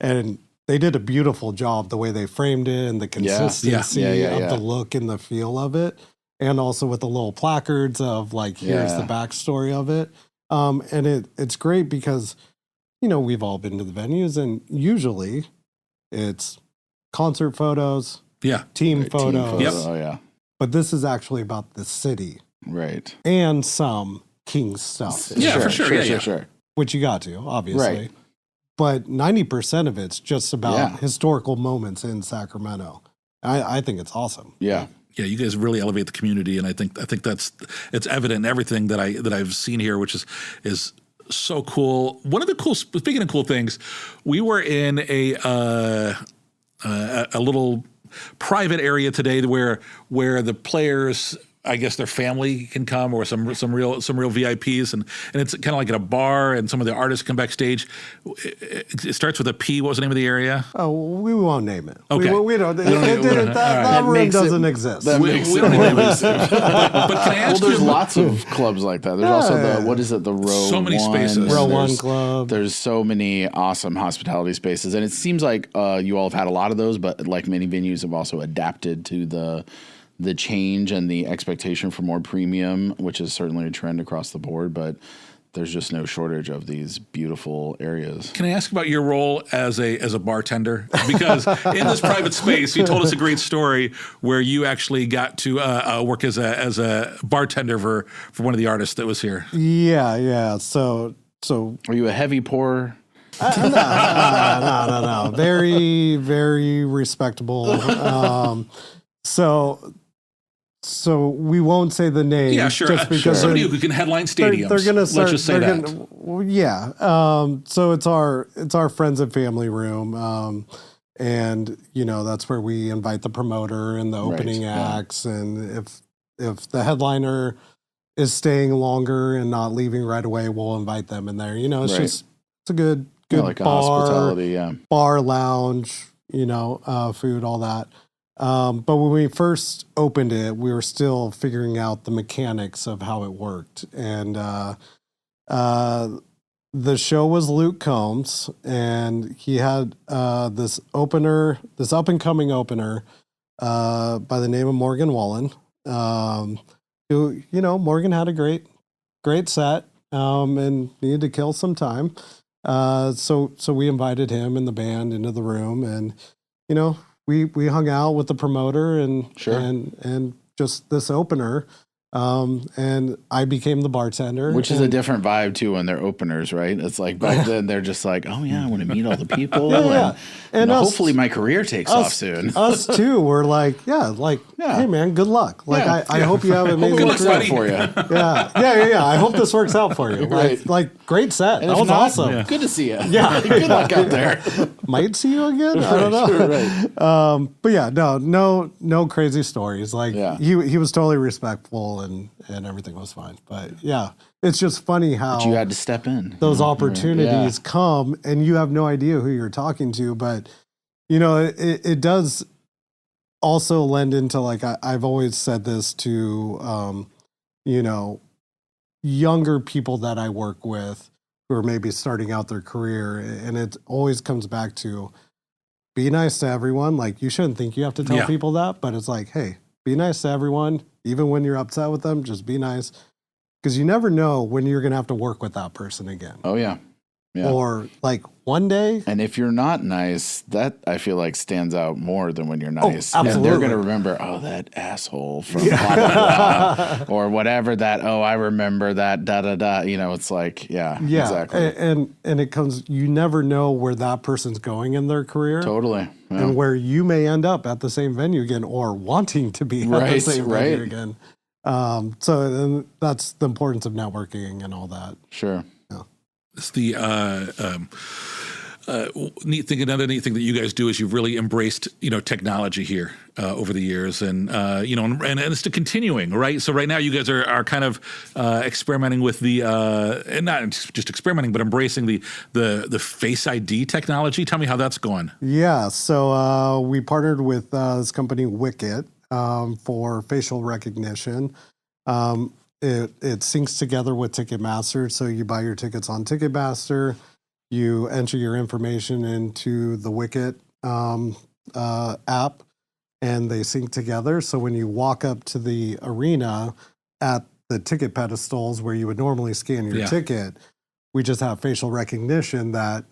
And they did a beautiful job the way they framed it and the consistency of the look and the feel of it. And also with the little placards of here's the backstory of it. And it's great because, we've all been to the venues and usually it's concert photos, team photos. Yep. Oh, yeah. But this is actually about the city Right. and some Kings stuff. Yeah, for sure. Yeah. Sure. Which you got to, obviously. Right. But 90% of it's just about Yeah. historical moments in Sacramento. I think it's awesome. Yeah. Yeah, you guys really elevate the community, and I think it's evident in everything that I've seen here, which is so cool. One of the speaking of cool things, we were in a little private area today where the players, I guess their family can come, or some real VIPs, and it's kind of like at a bar, and some of the artists come backstage. It starts with a P. What was the name of the area? Oh, we won't name it. Okay. We don't. That room doesn't exist. That We makes don't it name it. But can I ask Well, there's you? lots of clubs like that. There's also the row. So many one. spaces. Row One There's- Club. There's so many awesome hospitality spaces, and it seems like you all have had a lot of those, but like many venues have also adapted to the change and the expectation for more premium, which is certainly a trend across the board. But there's just no shortage of these beautiful areas. Can I ask about your role as a bartender? Because in this private space, you told us a great story where you actually got to work as a bartender for one of the artists that was here. Yeah. So Are you a heavy pourer? no. Very, very respectable. So we won't say the name. Yeah, sure. Just because Somebody who can headline stadiums. they're gonna start. Let's just say that. So it's our friends and family room, and that's where we invite the promoter and the opening acts, and if the headliner is staying longer and not leaving right away, we'll invite them in there. It's a good Like a bar, hospitality, bar lounge, food, all that. But when we first opened it, we were still figuring out the mechanics of how it worked. And the show was Luke Combs, and he had this up and coming opener by the name of Morgan Wallen. Who, Morgan had a great set and needed to kill some time. So we invited him and the band into the room, and we hung out with the promoter and just this opener. And I became the bartender. which is a different vibe too when they're openers, right? It's like back then they're just like, oh yeah, I want to meet all the people, and us- hopefully my career takes off soon. Us too. We're like, hey man, good luck. I hope you have an amazing Good luck, career. buddy. for you. Yeah. I hope this works out for you. Right. Like great set. And That if was not, awesome. Good to see you. Yeah. Good luck out there. Might see you again. I don't know. Right. But yeah, no crazy stories. He was totally respectful and everything was fine. But yeah, it's just funny how You had to step in. those opportunities come and you have no idea who you're talking to. But it does also lend into I've always said this to younger people that I work with who are maybe starting out their career, and it always comes back to be nice to everyone. You shouldn't think you have to tell people that, but it's like, hey, be nice to everyone. Even when you're upset with them, just be nice. Because you never know when you're going to have to work with that person again. Oh yeah. Yeah. Or like one day. And if you're not nice, that I feel like stands out more than when you're nice. And they're absolutely. going to remember, oh, that asshole from blah, blah, blah, or whatever that, oh, I remember that, da, da, da. You know, it's like, yeah. Exactly. And it comes, you never know where that person's going in their career. Totally. Yeah. And where you may end up at the same venue again or wanting to be at the same venue again. So then that's the importance of networking and all that. Sure. It's the another neat thing that you guys do is you've really embraced, technology here over the years, and and it's to continuing, right? So right now you guys are kind of experimenting with the and not just experimenting, but embracing the Face ID technology. Tell me how that's going. Yeah, so we partnered with this company Wicket for facial recognition. It syncs together with Ticketmaster, so you buy your tickets on Ticketmaster, you enter your information into the Wicket app, and they sync together. So when you walk up to the arena at the ticket pedestals where you would normally scan your ticket, we just have facial recognition that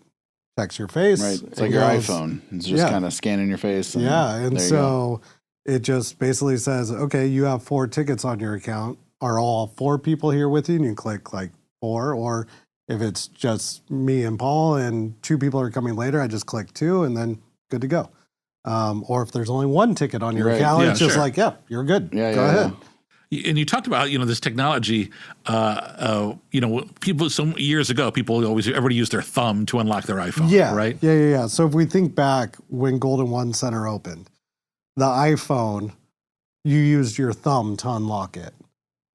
checks your face. Right, it's like your iPhone. It's just kind of scanning your face. And so it just basically says, okay, you have 4 tickets on your account. Are all 4 people here with you? And you click like 4. Or if it's just me and Paul and 2 people are coming later, I just click 2 and then good to go. Or if there's only 1 ticket on your account, it's just like, you're good. Go ahead. And you talked about, this technology, people some years ago, everybody used their thumb to unlock their iPhone, right? Yeah. So if we think back when Golden One Center opened, the iPhone, you used your thumb to unlock it.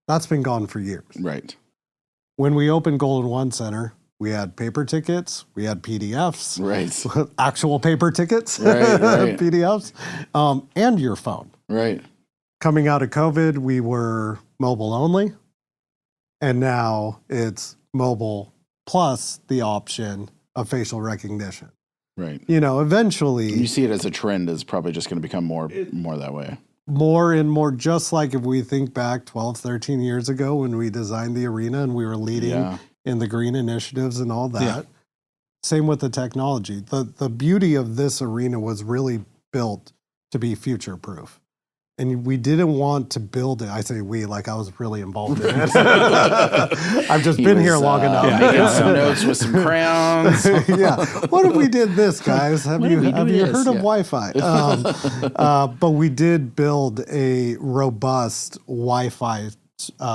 That's been gone for years. Right. When we opened Golden One Center, we had paper tickets, we had PDFs, right? Actual paper tickets, right. PDFs, and your phone. Right. Coming out of COVID, we were mobile only, and now it's mobile plus the option of facial recognition. Right. Eventually, you see it as a trend is probably just going to become more that way. More and more, just like if we think back 12, 13 years ago when we designed the arena and we were leading in the green initiatives and all that. Yeah. Same with the technology. The beauty of this arena was really built to be future-proof. And we didn't want to build it. I say we, like I was really involved in it. I've just been here long enough. Making some notes with some crayons. What if we did this, guys? Have you heard of Wi-Fi? But we did build a robust Wi-Fi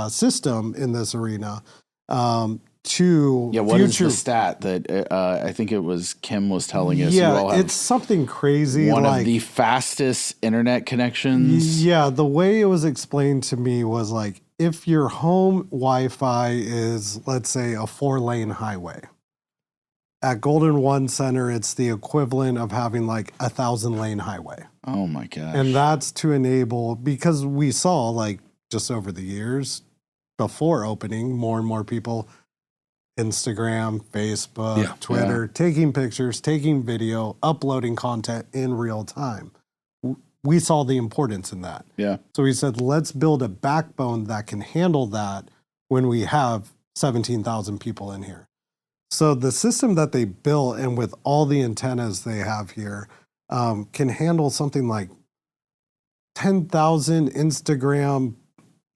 system in this arena. What is the stat that I think it was Kim was telling us? Yeah, you all have it's something crazy. One of the fastest internet connections. Yeah, the way it was explained to me was like, if your home Wi-Fi is, let's say, a 4-lane highway, at Golden One Center, it's the equivalent of having like a 1,000-lane highway. Oh my gosh. And that's to enable, because we saw like just over the years before opening, more and more people Instagram, Facebook, Twitter, taking pictures, taking video, uploading content in real time. We saw the importance in that. Yeah. So we said, let's build a backbone that can handle that when we have 17,000 people in here. So the system that they built, and with all the antennas they have here, can handle something like 10,000 Instagram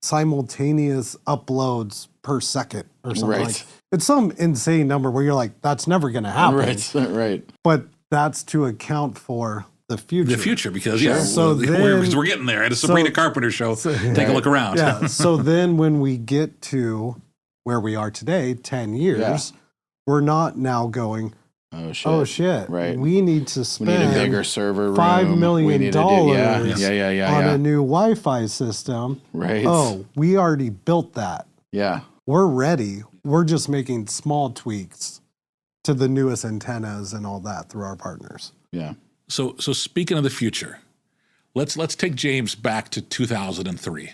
simultaneous uploads per second or something like that. It's some insane number where you're like, that's never going to happen. Right. But that's to account for the future. The future, because we're getting there. At a Sabrina Carpenter show, take a look around. Yeah. So then when we get to where we are today, 10 years, we're not now going, oh shit. Right. We need to spend a bigger server room. $5 million on a new Wi-Fi system. Right. Oh, we already built that. Yeah. We're ready. We're just making small tweaks to the newest antennas and all that through our partners. Yeah. So speaking of the future, let's take James back to 2003,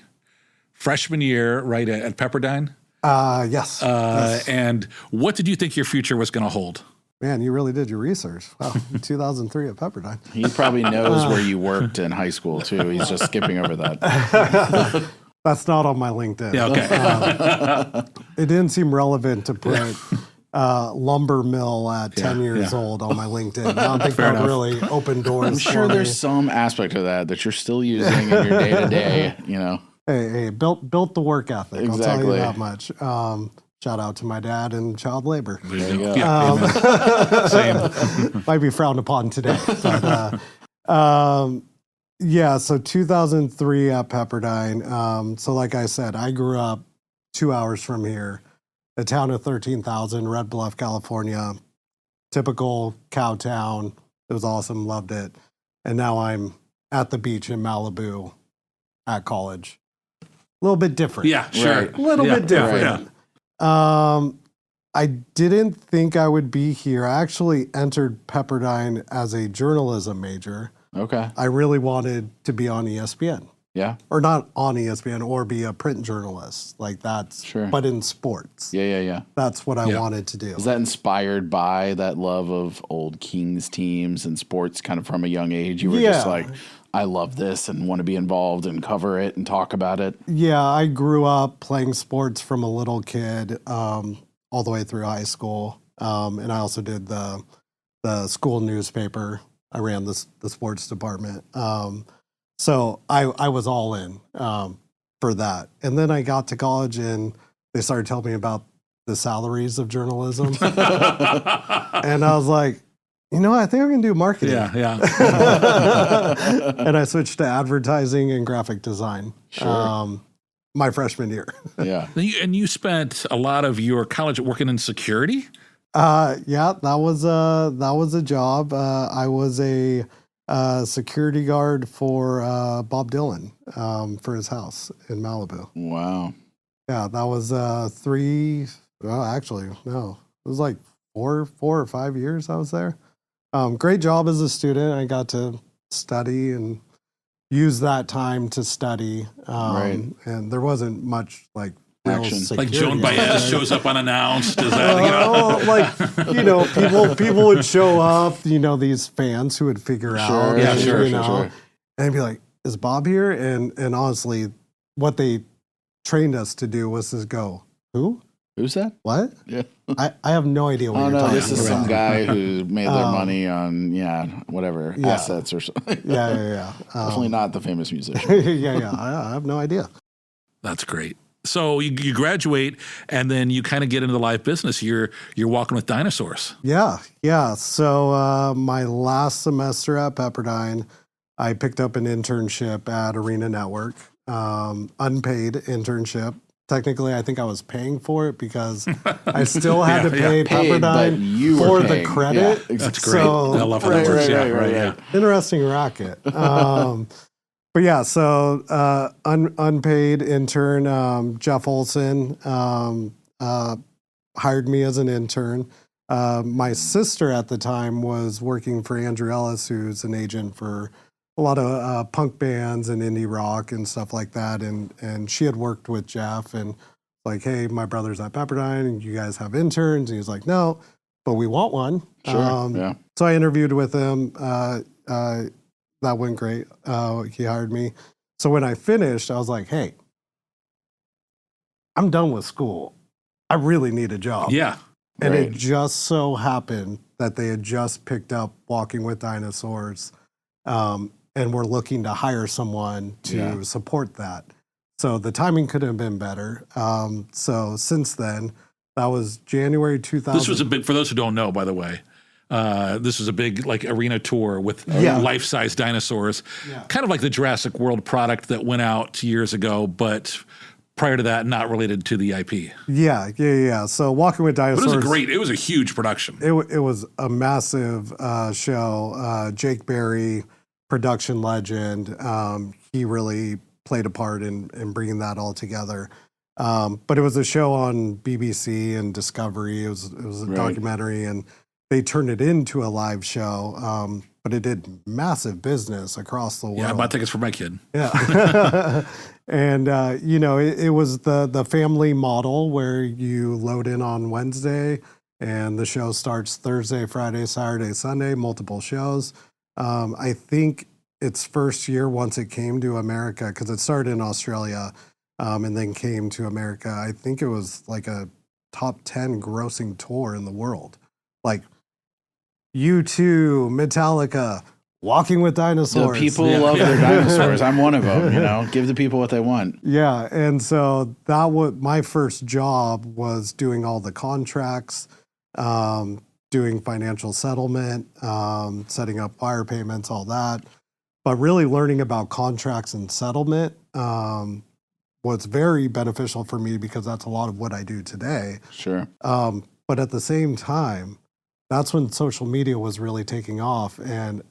freshman year, right at Pepperdine. Yes. And what did you think your future was going to hold? Man, you really did your research. Wow, 2003 at Pepperdine. He probably knows where you worked in high school too. He's just skipping over that. That's not on my LinkedIn. Yeah, okay. It didn't seem relevant to put lumber mill at 10 years old on my LinkedIn. I don't think that really opened doors. I'm sure there's some aspect of that you're still using in your day to day. Hey, built the work ethic. Exactly. I'll tell you that much. Shout out to my dad and child labor. There you go. Same. Might be frowned upon today. But, so 2003 at Pepperdine. So like I said, I grew up 2 hours from here, a town of 13,000, Red Bluff, California. Typical cow town. It was awesome, loved it. And now I'm at the beach in Malibu at college. A little bit different. Yeah, sure. Right. A little bit different. Yeah. I didn't think I would be here. I actually entered Pepperdine as a journalism major. Okay. I really wanted to be on ESPN. Yeah. Or not on ESPN, or be a print journalist. Like that's, Sure. but in sports. Yeah. That's what I wanted to do. Is that inspired by that love of old Kings teams and sports kind of from a young age? You were just like, I love this and want to be involved and cover it and talk about it? Yeah, I grew up playing sports from a little kid all the way through high school. And I also did the school newspaper. I ran the sports department. So I was all in for that. And then I got to college and they started telling me about the salaries of journalism. And I was like, I think I'm going to do marketing. Yeah. And I switched to advertising and graphic design. Sure. My freshman year. Yeah. And you spent a lot of your college working in security? Yeah, that was a job. I was a security guard for Bob Dylan for his house in Malibu. Wow. Yeah, that was it was like four or 5 years I was there. Great job as a student. I got to study and use that time to study. Right. And there wasn't much like real Action. Like security. Joan Baez shows up unannounced. Is that, people would show up, these fans who would figure out. Yeah, and, sure. And I'd be like, is Bob here? And honestly, what they trained us to do was to go, who? Who's that? What? Yeah. I have no idea what Oh, you're no, talking this is about. some guy who made their money on, assets or something. Yeah. Definitely not the famous musician. Yeah. I have no idea. That's great. So you graduate and then you kind of get into the live business. You're walking with dinosaurs. Yeah. So my last semester at Pepperdine, I picked up an internship at Arena Network, unpaid internship. Technically, I think I was paying for it because I still had to pay Pepperdine for the credit. Yeah, That's great. So, I love how that works. Right. Interesting racket. But yeah, so unpaid intern, Jeff Olson hired me as an intern. My sister at the time was working for Andrew Ellis, who's an agent for a lot of punk bands and indie rock and stuff like that. And she had worked with Jeff and like, hey, my brother's at Pepperdine and you guys have interns. And he was like, no, but we want one. Sure. So I interviewed with him. That went great. He hired me. So when I finished, I was like, hey, I'm done with school. I really need a job. Yeah. And Right. it just so happened that they had just picked up Walking with Dinosaurs and were looking to hire someone to support that. So the timing couldn't have been better. So since then, that was January 2000. This was a big, for those who don't know, by the way, this was a big like arena tour with life-size dinosaurs, kind of like the Jurassic World product that went out years ago, but prior to that, not related to the IP. Yeah. So Walking with But Dinosaurs. it was a huge production. It was a massive show. Jake Berry, production legend. He really played a part in bringing that all together. But it was a show on BBC and Discovery. It was a documentary, and they turned it into a live show. But it did massive business across the world. Yeah, I bought tickets for my kid. Yeah. And, it was the family model where you load in on Wednesday and the show starts Thursday, Friday, Saturday, Sunday, multiple shows. I think its first year, once it came to America, because it started in Australia and then came to America, I think it was like a top 10 grossing tour in the world. Like U2, Metallica, Walking with The Dinosaurs. people love their dinosaurs. I'm one of them. You know, give the people what they want. Yeah, and so that was my first job, was doing all the contracts, doing financial settlement, setting up wire payments, all that. But really learning about contracts and settlement was very beneficial for me, because that's a lot of what I do today. Sure. But at the same time, that's when social media was really taking off. And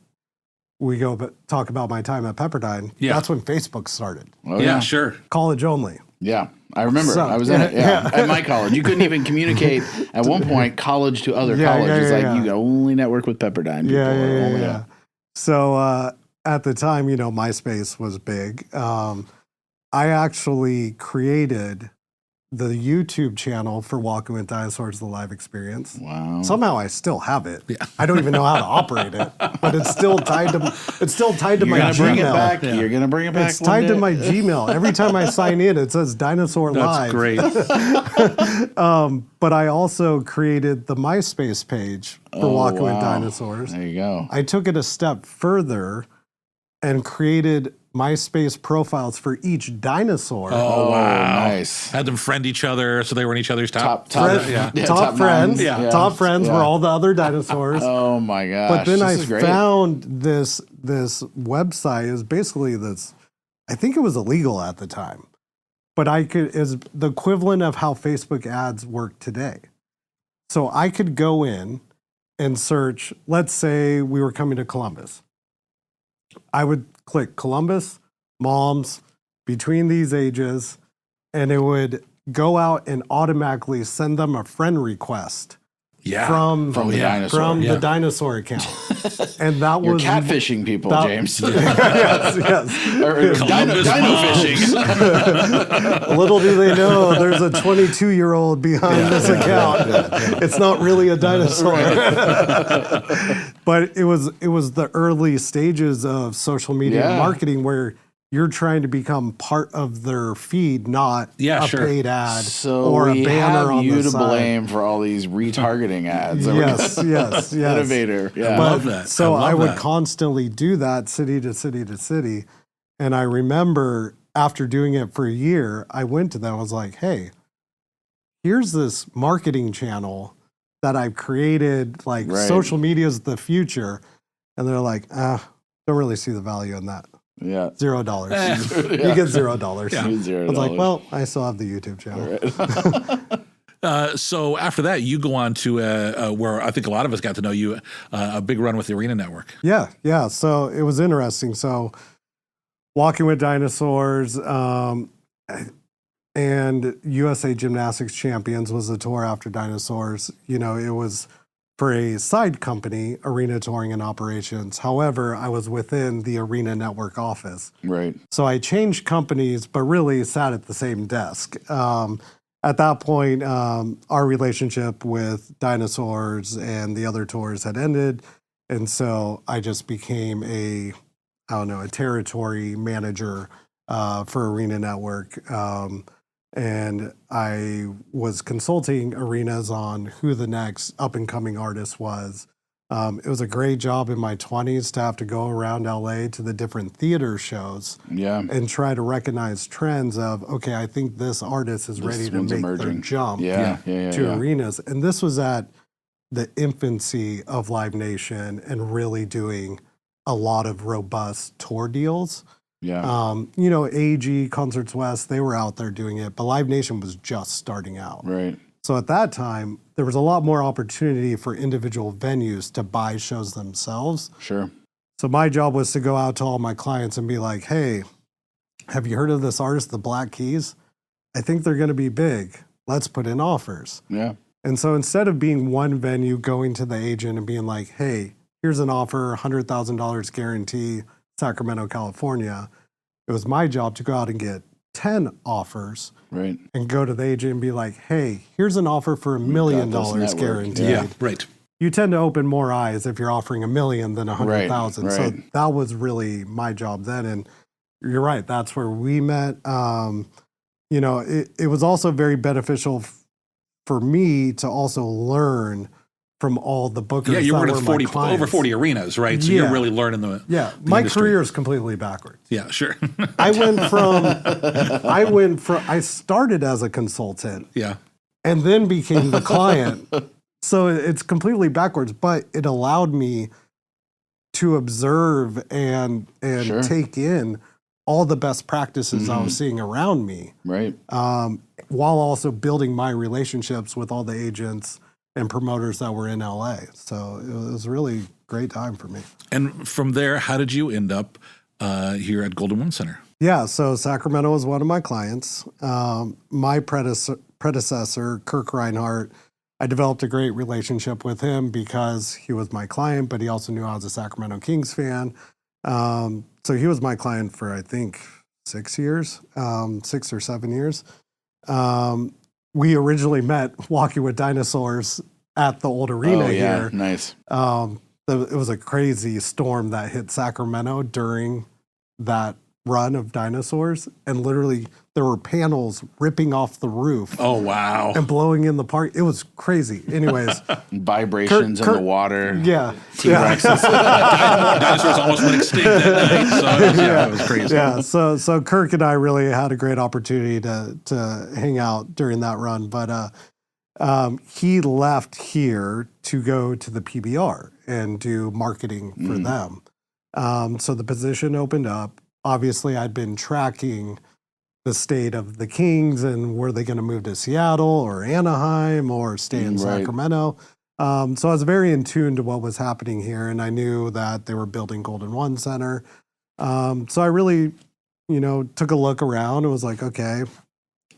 we talk about my time at Pepperdine. Yeah. That's when Facebook started. Oh, Yeah, sure. College only. Yeah, I remember. So- I was in it. Yeah, at my college, you couldn't even communicate at one point. College to other colleges, you could only network with Pepperdine people. Yeah. So at the time, MySpace was big. I actually created the YouTube channel for Walking with Dinosaurs, the live experience. Wow. Somehow I still have it. Yeah. I don't even know how to operate it, but it's still tied to You're my gonna bring it Gmail. back. Yeah. You're gonna bring it back. It's tied one to day. my Gmail. Every time I sign in, it says Dinosaur That's Live. great. But I also created the MySpace page for Walking with Dinosaurs. There you go. I took it a step further and created MySpace profiles for each dinosaur. Oh, wow. Nice. Had them friend each other so they were in each other's top. Top friends. Yeah. Top friends were all the other dinosaurs. Oh my gosh. But then this I is great. found this website is basically this. I think it was illegal at the time, but is the equivalent of how Facebook ads work today. So I could go in and search. Let's say we were coming to Columbus. I would click Columbus, moms, between these ages, and it would go out and automatically send them a friend request Yeah. from the dinosaur. from Yeah. the dinosaur account. And that You're was catfishing people, that- James. yes. Or Columbus dino moms. fishing. Little do they know, there's a 22-year-old behind this account. It's not really a dinosaur. But it was the early stages of social media marketing, where you're trying to become part of their feed, not Yeah, a sure. paid ad So or a we banner have on you the to side. blame for all these retargeting ads. Yes. Innovator. Yeah. love that. So I I love would that. constantly do that, city to city to city. And I remember after doing it for a year, I went to them. I was like, hey, here's this marketing channel that I've created. Like, Right. social media is the future. And they're like, don't really see the value in that. Yeah. $0. You get $0. Yeah. $0. I was like, well, I still have the YouTube channel. So after that, you go on to where I think a lot of us got to know you, a big run with the Arena Network. Yeah. So it was interesting. So Walking with Dinosaurs and USA Gymnastics Champions was the tour after Dinosaurs. It was for a side company, Arena Touring and Operations. However, I was within the Arena Network office. Right. So I changed companies, but really sat at the same desk. At that point, our relationship with Dinosaurs and the other tours had ended. And so I just became a territory manager for Arena Network. And I was consulting arenas on who the next up-and-coming artist was. It was a great job in my 20s to have to go around LA to the different theater shows Yeah. and try to recognize trends of, okay, I think this artist is ready to one's make their emerging. jump Yeah. arenas. And this was at the infancy of Live Nation and really doing a lot of robust tour deals. Yeah. AG, Concerts West, they were out there doing it, but Live Nation was just starting out. Right. So at that time, there was a lot more opportunity for individual venues to buy shows themselves. Sure. So my job was to go out to all my clients and be like, hey, have you heard of this artist, the Black Keys? I think they're going to be big. Let's put in offers. Yeah. And so instead of being one venue, going to the agent and being like, hey, here's an offer, $100,000 guarantee, Sacramento, California, it was my job to go out and get 10 offers Right. and go to the agent and be like, hey, here's an offer for $1 million network. guaranteed. Yeah, right. You tend to open more eyes if you're offering $1 million than 100,000. Right, So right. that was really my job then. And you're right, that's where we met. It was also very beneficial for me to also learn from all the bookers. Yeah, you're that working were with my 40 clients. over 40 arenas, right? So Yeah. you're really learning the My industry. career is completely backwards. Yeah, sure. I started as a consultant Yeah. and then became the client. So it's completely backwards, but it allowed me to observe and Sure. take in all the best practices I was seeing around me, Right. while also building my relationships with all the agents and promoters that were in LA. So it was a really great time for me. And from there, how did you end up here at Golden One Center? Yeah, so Sacramento was one of my clients. My predecessor, Kirk Reinhardt, I developed a great relationship with him because he was my client, but he also knew I was a Sacramento Kings fan. So he was my client for, I think, 6 years, 6 or 7 years. We originally met walking with dinosaurs at the old arena here. Nice. It was a crazy storm that hit Sacramento during that run of dinosaurs, and literally there were panels ripping off the roof Oh, wow. and blowing in the park. It was crazy. Anyways, Vibrations in Kirk- the water. yeah. T-Rexes. Dinosaurs almost went extinct that night. So it was crazy. Yeah, so Kirk and I really had a great opportunity to hang out during that run, but he left here to go to the PBR and do marketing for them. So the position opened up. Obviously, I'd been tracking the state of the Kings and were they going to move to Seattle or Anaheim or stay in Sacramento. So I was very in tune to what was happening here, and I knew that they were building Golden One Center. So I really, took a look around and was like, okay,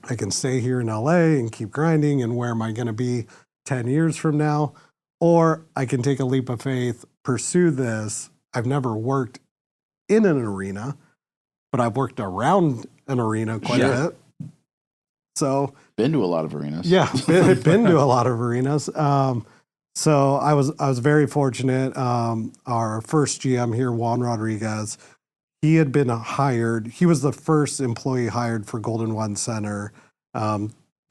I can stay here in LA and keep grinding, and where am I going to be 10 years from now? Or I can take a leap of faith, pursue this. I've never worked in an arena, but I've worked around an arena quite a bit. So Been to a lot of arenas. yeah, been to a lot of arenas. So I was very fortunate. Our first GM here, Juan Rodriguez, he had been hired. He was the first employee hired for Golden One Center.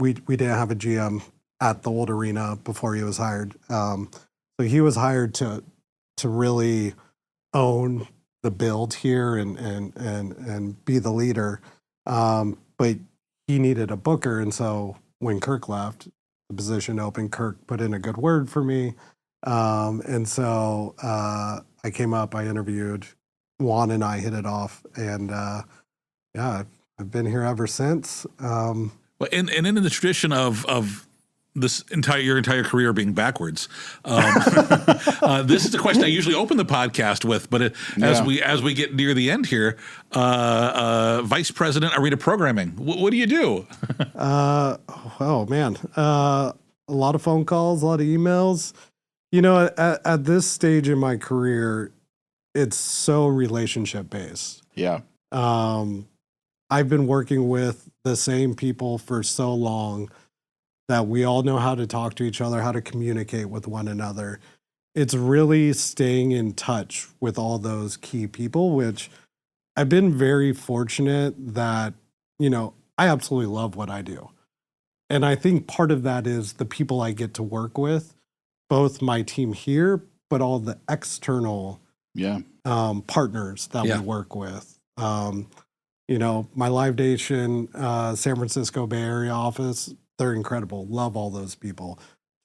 We didn't have a GM at the old arena before he was hired. So he was hired to really own the build here and be the leader. But he needed a booker, and so when Kirk left, the position open. Kirk put in a good word for me. And so I came up, I interviewed, Juan and I hit it off, and yeah, I've been here ever since. Well, and in the tradition of this your entire career being backwards, this is the question I usually open the podcast with. But as we get near the end here, Vice President Arena Programming, what do you do? Oh man, a lot of phone calls, a lot of emails. At this stage in my career, it's so relationship based. Yeah. I've been working with the same people for so long that we all know how to talk to each other, how to communicate with one another. It's really staying in touch with all those key people, which I've been very fortunate that, I absolutely love what I do. And I think part of that is the people I get to work with, both my team here, but all the external partners that we work with. My Live Nation, San Francisco Bay Area office, they're incredible. Love all those people.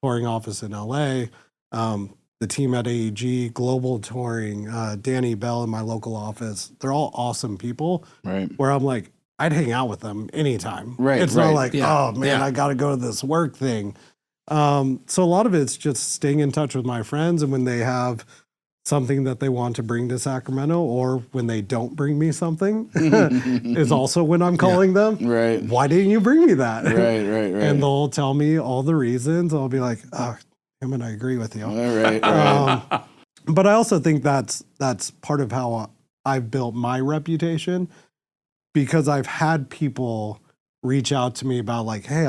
Touring office in LA, the team at AEG, Global Touring, Danny Bell in my local office. They're all awesome people. Right. Where I'm like, I'd hang out with them anytime. Right. It's not like, oh man, I got to go to this work thing. So a lot of it's just staying in touch with my friends, and when they have something that they want to bring to Sacramento, or when they don't bring me something, is also when I'm calling them. Right. Why didn't you bring me that? Right. And they'll tell me all the reasons. I'll be like, oh, and I agree with you. All right. But I also think that's part of how I've built my reputation, because I've had people reach out to me about like, hey,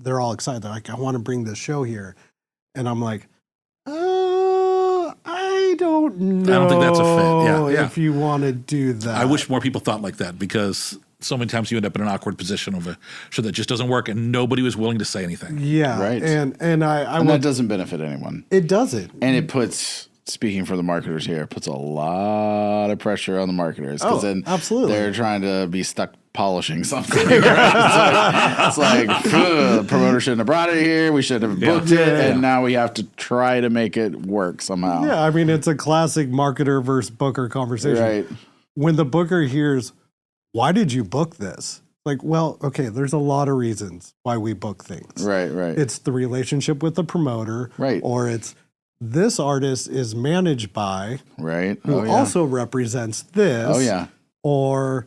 they're all excited. They're like, I want to bring this show here. And I'm like, I don't know. I don't think that's a fit. Yeah. If you want to do that. I wish more people thought like that, because so many times you end up in an awkward position of a show that just doesn't work, and nobody was willing to say anything. Yeah, Right. and that doesn't benefit anyone. it doesn't. And it puts, speaking for the marketers here, it puts a lot of pressure on the marketers because then absolutely. they're trying to be stuck polishing something. Right? It's like the promoter shouldn't have brought it here. We should have booked it, and now we have to try to make it work somehow. Yeah, I mean, it's a classic marketer versus booker conversation. Right. When the booker hears, "Why did you book this?" Like, well, okay, there's a lot of reasons why we book things. Right. It's the relationship with the promoter, Right. or it's this artist is managed by, Right. who also represents this. Oh, yeah. Or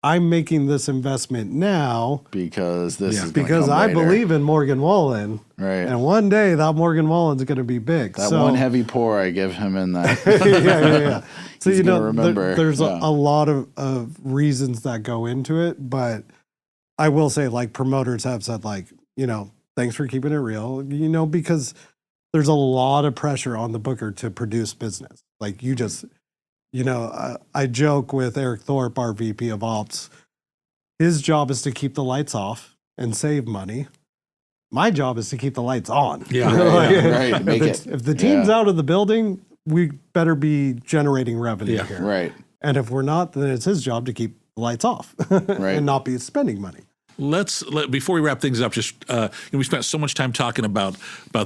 I'm making this investment now Because this is because I believe in Morgan Wallen. Right. And one day that Morgan Wallen's going to be big. That one heavy pour I give him in that. yeah. So, He's gonna remember. There's Yeah. a lot of reasons that go into it. But I will say, like, promoters have said, like, thanks for keeping it real, because there's a lot of pressure on the booker to produce business. Like, you just, I joke with Eric Thorpe, our VP of Ops. His job is to keep the lights off and save money. My job is to keep the lights on. Yeah. Right. Make If the team's out of the building, we better be generating revenue here. Right. And if we're not, then it's his job to keep the lights off and not be spending money. Before we wrap things up, just we spent so much time talking about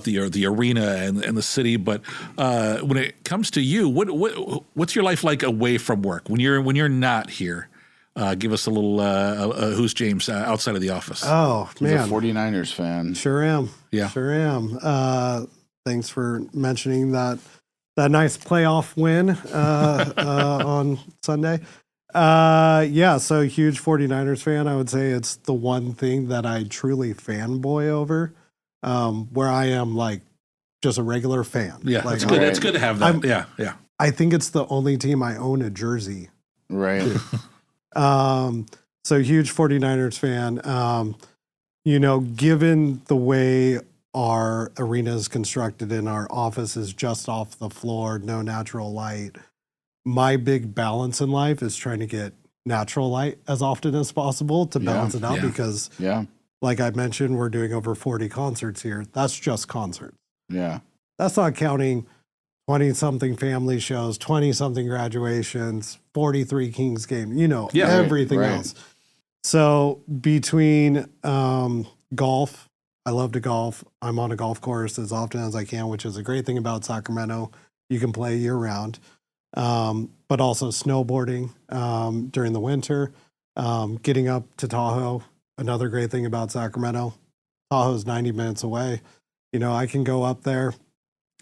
the arena and the city, but when it comes to you, what's your life like away from work when you're not here? Give us a little who's James outside of the office. Oh, He's man. a 49ers fan. Sure am. Yeah. Sure am. Thanks for mentioning that nice playoff win on Sunday. So huge 49ers fan. I would say it's the one thing that I truly fanboy over, where I am like just a regular fan. Yeah, like, that's good. It's good to have that. Yeah. I think it's the only team I own a jersey. Right. So huge 49ers fan. Given the way our arena is constructed and our office is just off the floor, no natural light, my big balance in life is trying to get natural light as often as possible to balance it out because, like I mentioned, we're doing over 40 concerts here. That's just concerts. Yeah. That's not counting 20-something family shows, 20-something graduations, 43 Kings game, everything else. So between golf, I love to golf. I'm on a golf course as often as I can, which is a great thing about Sacramento. You can play year-round. But also snowboarding during the winter, getting up to Tahoe. Another great thing about Sacramento, Tahoe's 90 minutes away. I can go up there.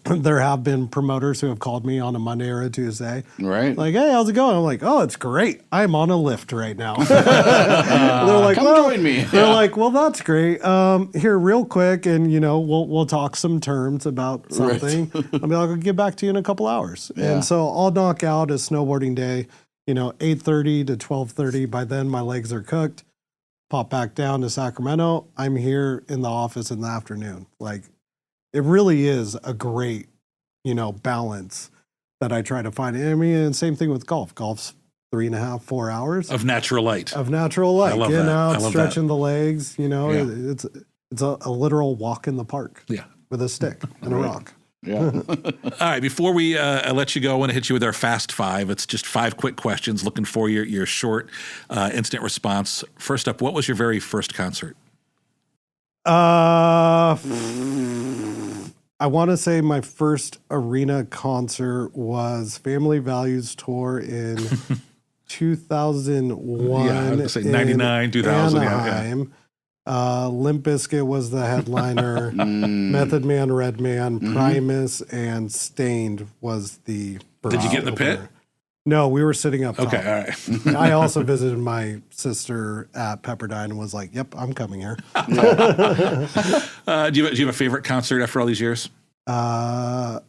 There have been promoters who have called me on a Monday or a Tuesday. Right. Like, hey, how's it going? I'm like, oh, it's great. I'm on a lift right now. They're like, come join me. They're like, well, that's great. Here, real quick, and we'll talk some terms about something. I'll be like, I'll get back to you in a couple hours. Yeah. And so I'll knock out a snowboarding day, 8:30 to 12:30. By then, my legs are cooked. Pop back down to Sacramento. I'm here in the office in the afternoon. Like, it really is a great, balance that I try to find. I mean, and same thing with golf. Golf's 3.5, 4 hours of natural light. Of natural light. I love Getting that. out, I love stretching the legs. It's a literal walk in the park. Yeah. With a stick and a rock. Yeah. All right. Before we let you go, I want to hit you with our Fast Five. It's just 5 quick questions looking for your short, instant response. First up, what was your very first concert? I want to say my first arena concert was Family Values Tour in 2001. Yeah, I was going to say 99, 2000. Anaheim. Limp Bizkit was the headliner. Method Man, Redman, Primus, and Stained was the first. Did you get in the pit? No, we were sitting up top. Okay, all right. I also visited my sister at Pepperdine and was like, yep, I'm coming here. Do you have a favorite concert after all these years? My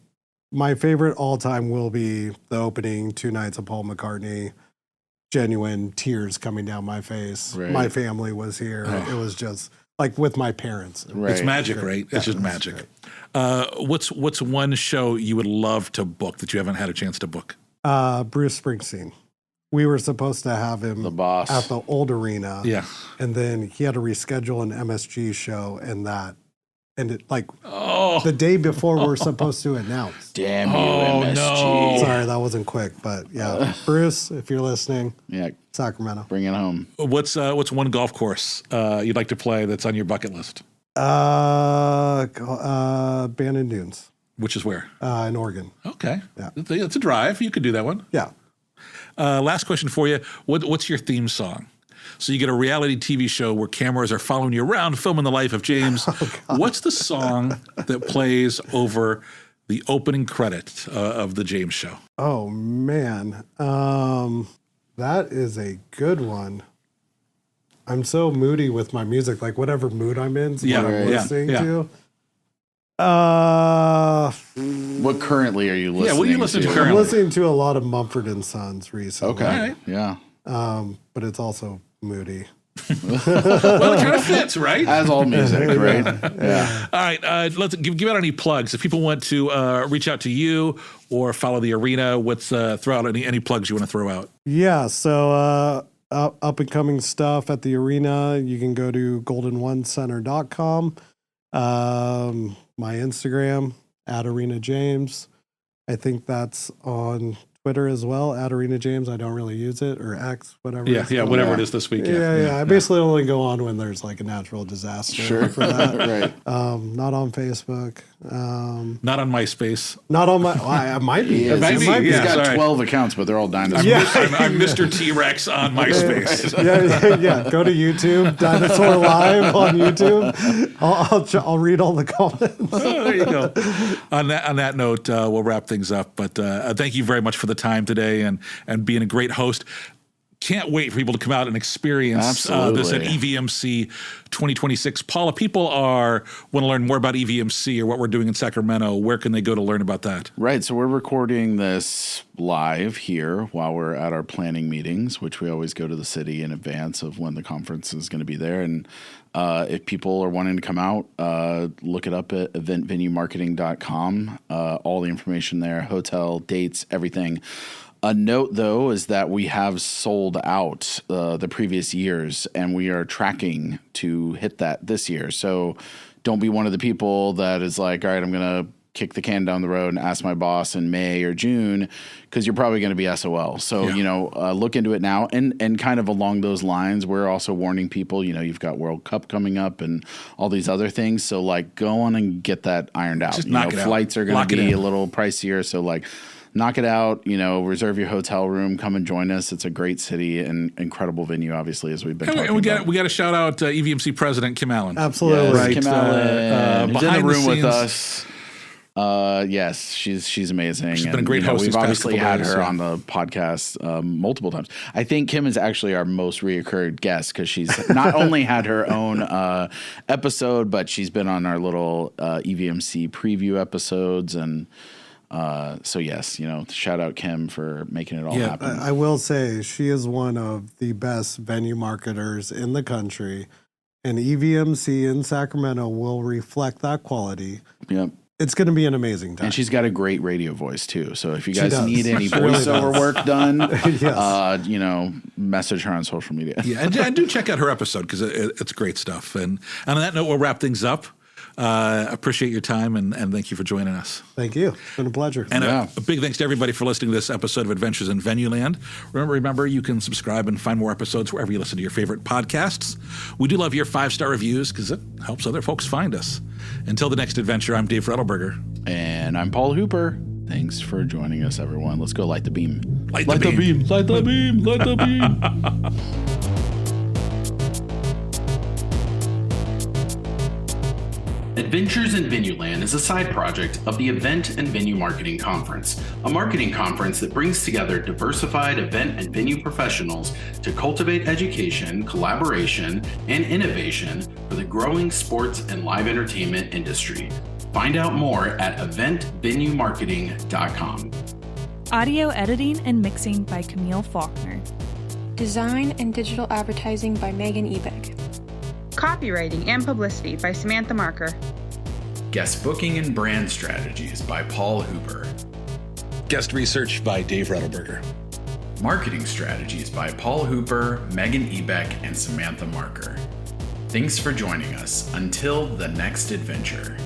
favorite all-time will be the opening 2 nights of Paul McCartney. Genuine tears coming down my face. Right. My family was here. It was just like with my parents. Right. It's magic, right? It's just magic. What's one show you would love to book that you haven't had a chance to book? Bruce Springsteen. we were supposed to have him The boss. at the old arena. Yeah. And then he had to reschedule an MSG show and that. And it like Oh, the day before we're supposed to announce. Damn you, Oh, MSG. no. Sorry, that wasn't quick, but yeah. Bruce, if you're listening, Yeah, Sacramento. bring it home. what's one golf course you'd like to play that's on your bucket list? Bandon Dunes Which is where? in Oregon. Okay. Yeah. It's a drive. You could do that one. Yeah. Last question for you. What's your theme song? So you get a reality TV show where cameras are following you around, filming the life of James. What's the song that plays over the opening credit of the James show? Oh man, that is a good one. I'm so moody with my music, like whatever mood I'm in, is Yeah, what I'm yeah, listening yeah. to. What currently are you listening to? what are you listening to I'm currently? listening to a lot of Mumford and Sons recently. Okay. All right. Yeah. But it's also moody. Well, it kind of fits, right? As all music, right? Yeah. All right, let's give out any plugs. If people want to reach out to you or follow the arena, throw out any plugs you want to throw out. Yeah, so up and coming stuff at the arena, you can go to goldenonecenter.com. My Instagram, @ArenaJames. I think that's on Twitter as well, @ArenaJames. I don't really use it, or X, whatever. Yeah, it's yeah, called. whatever it is this week. Yeah. I basically only go on when there's like a natural disaster for that. Right. Not on Facebook. Not on MySpace. Not on my. Well, I might be. He is. might be, It He's yeah. got sorry. 12 accounts, but they're all dinosaurs. I'm Mr. T-Rex on MySpace. Yeah. Go to YouTube, Dinosaur Live on YouTube. I'll read all the comments. Oh, there you go. On that note, we'll wrap things up. But thank you very much for the time today and being a great host. Can't wait for people to come out and experience this at Absolutely. EVMC 2026. Paula, people want to learn more about EVMC or what we're doing in Sacramento. Where can they go to learn about that? Right. So we're recording this live here while we're at our planning meetings, which we always go to the city in advance of when the conference is going to be there. And if people are wanting to come out, look it up at eventvenuemarketing.com. All the information there, hotel, dates, everything. A note, though, is that we have sold out the previous years, and we are tracking to hit that this year. So don't be one of the people that is like, all right, I'm going to kick the can down the road and ask my boss in May or June, because you're probably going to be SOL. So, look into it now. And kind of along those lines, we're also warning people, you've got World Cup coming up and all these other things. So, go on and get that ironed out. Just knock it out. Flights are going Lock to it be in. a little pricier. So, knock it out, reserve your hotel room, come and join us. It's a great city and incredible venue, obviously, as we've been talking And we about. got to shout out EVMC President Kim Allen. Absolutely. Yes, Right, Kim Allen, who's in behind the the room with scenes. us. Yes, she's amazing. She's been a great host We've these past obviously couple had days, her yeah. on the podcast multiple times. I think Kim is actually our most reoccurred guest because she's not only had her own episode, but she's been on our little EVMC preview episodes. And so, yes, shout out Kim for making it all happen. I will say she is one of the best venue marketers in the country, and EVMC in Sacramento will reflect that quality. Yep. It's going to be an amazing time. And she's got a great radio voice too. So if you She guys does. need any She really voiceover does. work done, Yes. message her on social media. Yeah, and do check out her episode because it's great stuff. And on that note, we'll wrap things up. Appreciate your time and thank you for joining us. Thank you. It's been a pleasure. And Yeah. a big thanks to everybody for listening to this episode of Adventures in Venueland. Remember, you can subscribe and find more episodes wherever you listen to your favorite podcasts. We do love your 5-star reviews because it helps other folks find us. Until the next adventure, I'm Dave Rettelberger. And I'm Paul Hooper. Thanks for joining us, everyone. Let's go light the beam. Light the beam. Light the beam. Light the beam. Adventures in Venueland is a side project of the Event and Venue Marketing Conference, a marketing conference that brings together diversified event and venue professionals to cultivate education, collaboration, and innovation for the growing sports and live entertainment industry. Find out more at eventvenuemarketing.com. Audio editing and mixing by Camille Faulkner. Design and digital advertising by Megan Ebeg. Copywriting and publicity by Samantha Marker. Guest booking and brand strategies by Paul Hooper. Guest research by Dave Rettelberger. Marketing strategies by Paul Hooper, Megan Ebeck, and Samantha Marker. Thanks for joining us. Until the next adventure.